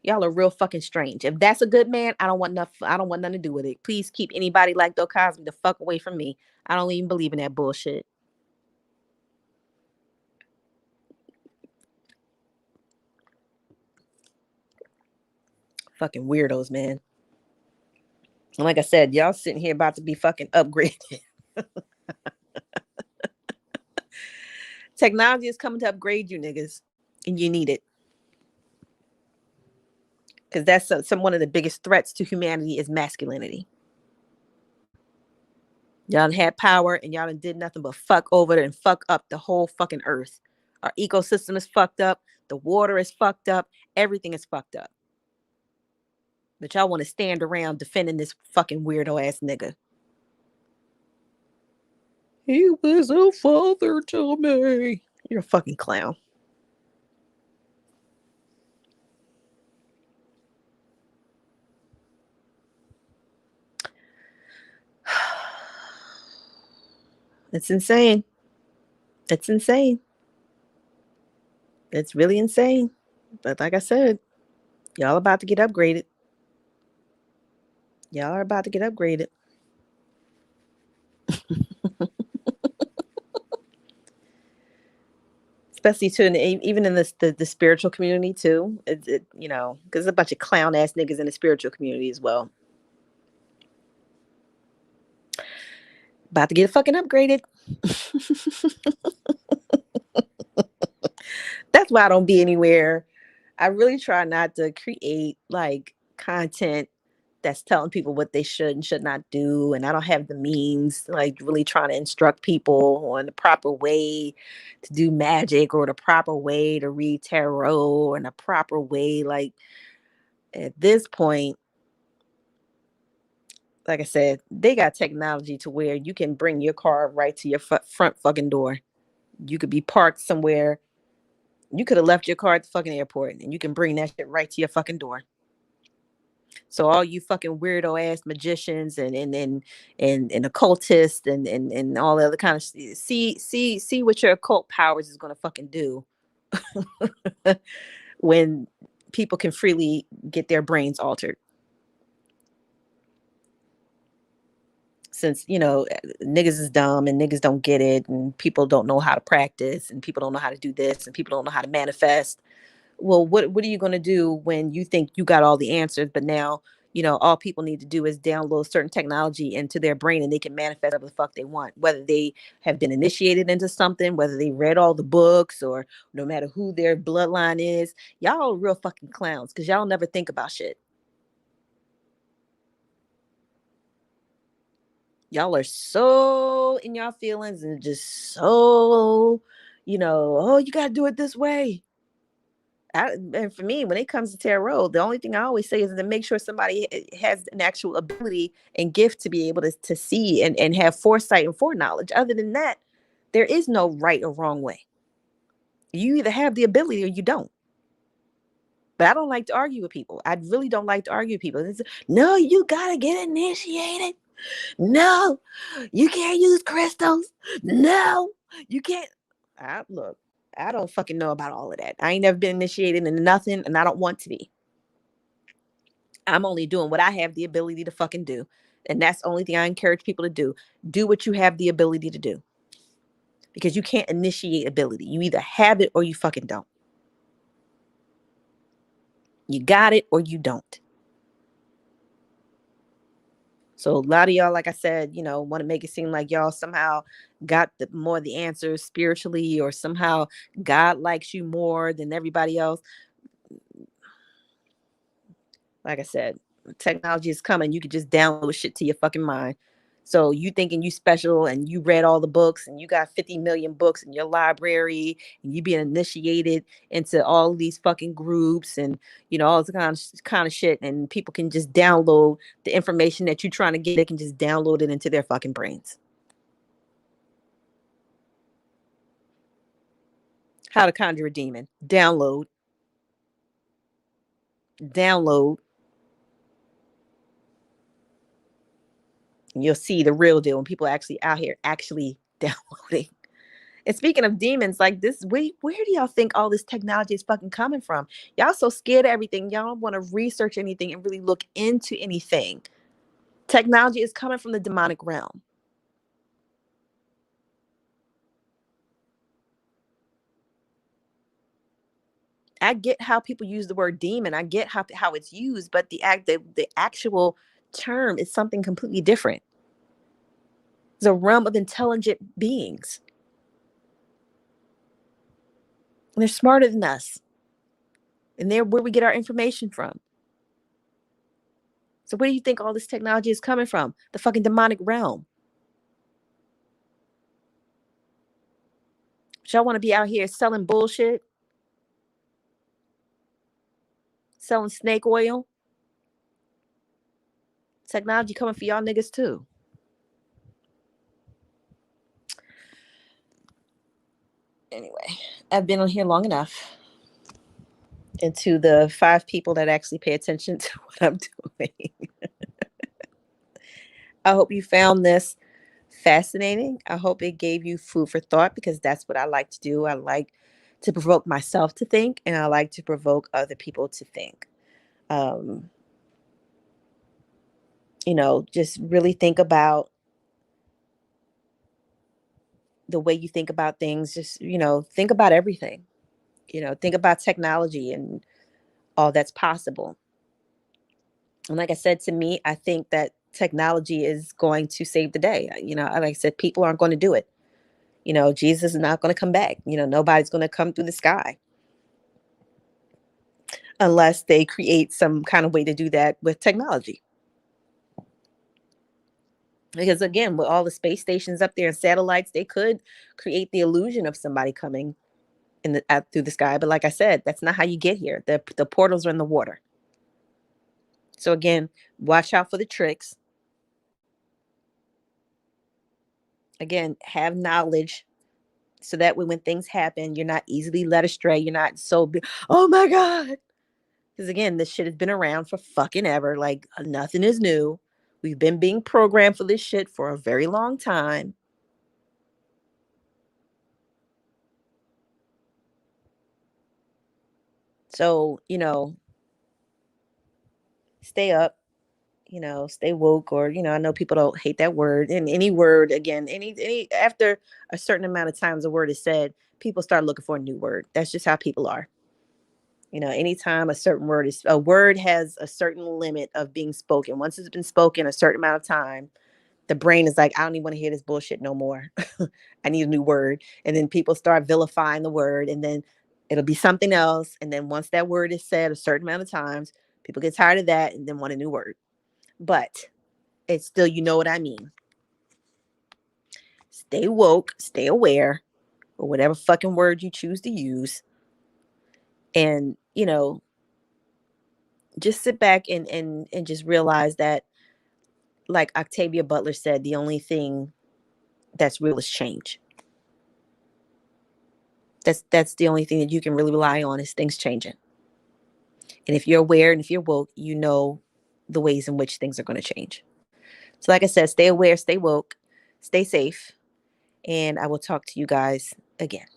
Y'all are real fucking strange. If that's a good man, I don't want nothing to do with it. Please keep anybody like Bill Cosby the fuck away from me. I don't even believe in that bullshit. Fucking weirdos, man. And like I said, y'all sitting here about to be fucking upgraded. Technology is coming to upgrade you niggas, and you need it. Because that's some one of the biggest threats to humanity is masculinity. Y'all done had power and y'all done did nothing but fuck over it and fuck up the whole fucking earth. Our ecosystem is fucked up. The water is fucked up. Everything is fucked up. But y'all want to stand around defending this fucking weirdo ass nigga. He was a father to me. You're a fucking clown. It's insane. It's insane. It's really insane. But like I said, y'all about to get upgraded. Y'all are about to get upgraded. Especially too, even in the spiritual community too. Because there's a bunch of clown ass niggas in the spiritual community as well. About to get fucking upgraded. That's why I don't be anywhere. I really try not to create like content that's telling people what they should and should not do. And I don't have the means, like really trying to instruct people on the proper way to do magic or the proper way to read tarot or the proper way. Like at this point, like I said, they got technology to where you can bring your car right to your front fucking door. You could be parked somewhere. You could have left your car at the fucking airport and you can bring that shit right to your fucking door. So all you fucking weirdo ass magicians and occultists and all the other kind of see what your occult powers is gonna fucking do when people can freely get their brains altered. Since niggas is dumb and niggas don't get it and people don't know how to practice and people don't know how to do this and people don't know how to manifest. Well, what are you going to do when you think you got all the answers, but now all people need to do is download certain technology into their brain and they can manifest whatever the fuck they want, whether they have been initiated into something, whether they read all the books, or no matter who their bloodline is. Y'all are real fucking clowns because y'all never think about shit. Y'all are so in y'all feelings and just so oh, you got to do it this way. And for me, when it comes to tarot, the only thing I always say is to make sure somebody has an actual ability and gift to be able to see and have foresight and foreknowledge. Other than that, there is no right or wrong way. You either have the ability or you don't. But I don't like to argue with people. I really don't like to argue with people. No, you gotta get initiated. No, you can't use crystals. No, you can't. Look, I don't fucking know about all of that. I ain't never been initiated into nothing, and I don't want to be. I'm only doing what I have the ability to fucking do. And that's the only thing I encourage people to do. Do what you have the ability to do. Because you can't initiate ability. You either have it or you fucking don't. You got it or you don't. So a lot of y'all, like I said, want to make it seem like y'all somehow got more of the answers spiritually, or somehow God likes you more than everybody else. Like I said, technology is coming. You can just download shit to your fucking mind. So you thinking you special and you read all the books and you got 50 million books in your library and you being initiated into all these fucking groups and all this kind of shit, and people can just download the information that you're trying to get. They can just download it into their fucking brains. How to conjure a demon. Download. Download. And you'll see the real deal when people are actually out here actually downloading. And speaking of demons, like this, where do y'all think all this technology is fucking coming from? Y'all so scared of everything. Y'all don't want to research anything and really look into anything. Technology is coming from the demonic realm. I get how people use the word demon. I get how it's used, but the actual term is something completely different. It's a realm of intelligent beings. And they're smarter than us. And they're where we get our information from. So where do you think all this technology is coming from? The fucking demonic realm. Y'all want to be out here selling bullshit, selling snake oil. Technology coming for y'all niggas too. Anyway, I've been on here long enough. And to the 5 people that actually pay attention to what I'm doing, I hope you found this fascinating. I hope it gave you food for thought, because that's what I like to do. I like to provoke myself to think, and I like to provoke other people to think. Um, just really think about the way you think about things. Just, think about everything. Think about technology and all that's possible. And like I said, to me, I think that technology is going to save the day. Like I said, people aren't going to do it. Jesus is not going to come back. Nobody's going to come through the sky unless they create some kind of way to do that with technology. Because again, with all the space stations up there and satellites, they could create the illusion of somebody coming through the sky. But like I said, that's not how you get here. The portals are in the water. So again, watch out for the tricks. Again, have knowledge, so that way when things happen, you're not easily led astray. You're not so oh my God. Because again, this shit has been around for fucking ever. Like, nothing is new. We've been being programmed for this shit for a very long time. So, stay up, stay woke, or, I know people don't hate that word. And any word, again, any after a certain amount of times a word is said, people start looking for a new word. That's just how people are. Anytime a word has a certain limit of being spoken, once it's been spoken a certain amount of time, the brain is like, I don't even want to hear this bullshit no more. I need a new word. And then people start vilifying the word, and then it'll be something else. And then once that word is said a certain amount of times, people get tired of that and then want a new word. But it's still, you know what I mean. Stay woke, stay aware, or whatever fucking word you choose to use. And, just sit back and just realize that, like Octavia Butler said, the only thing that's real is change. That's the only thing that you can really rely on, is things changing. And if you're aware and if you're woke, you know the ways in which things are going to change. So like I said, stay aware, stay woke, stay safe, and I will talk to you guys again.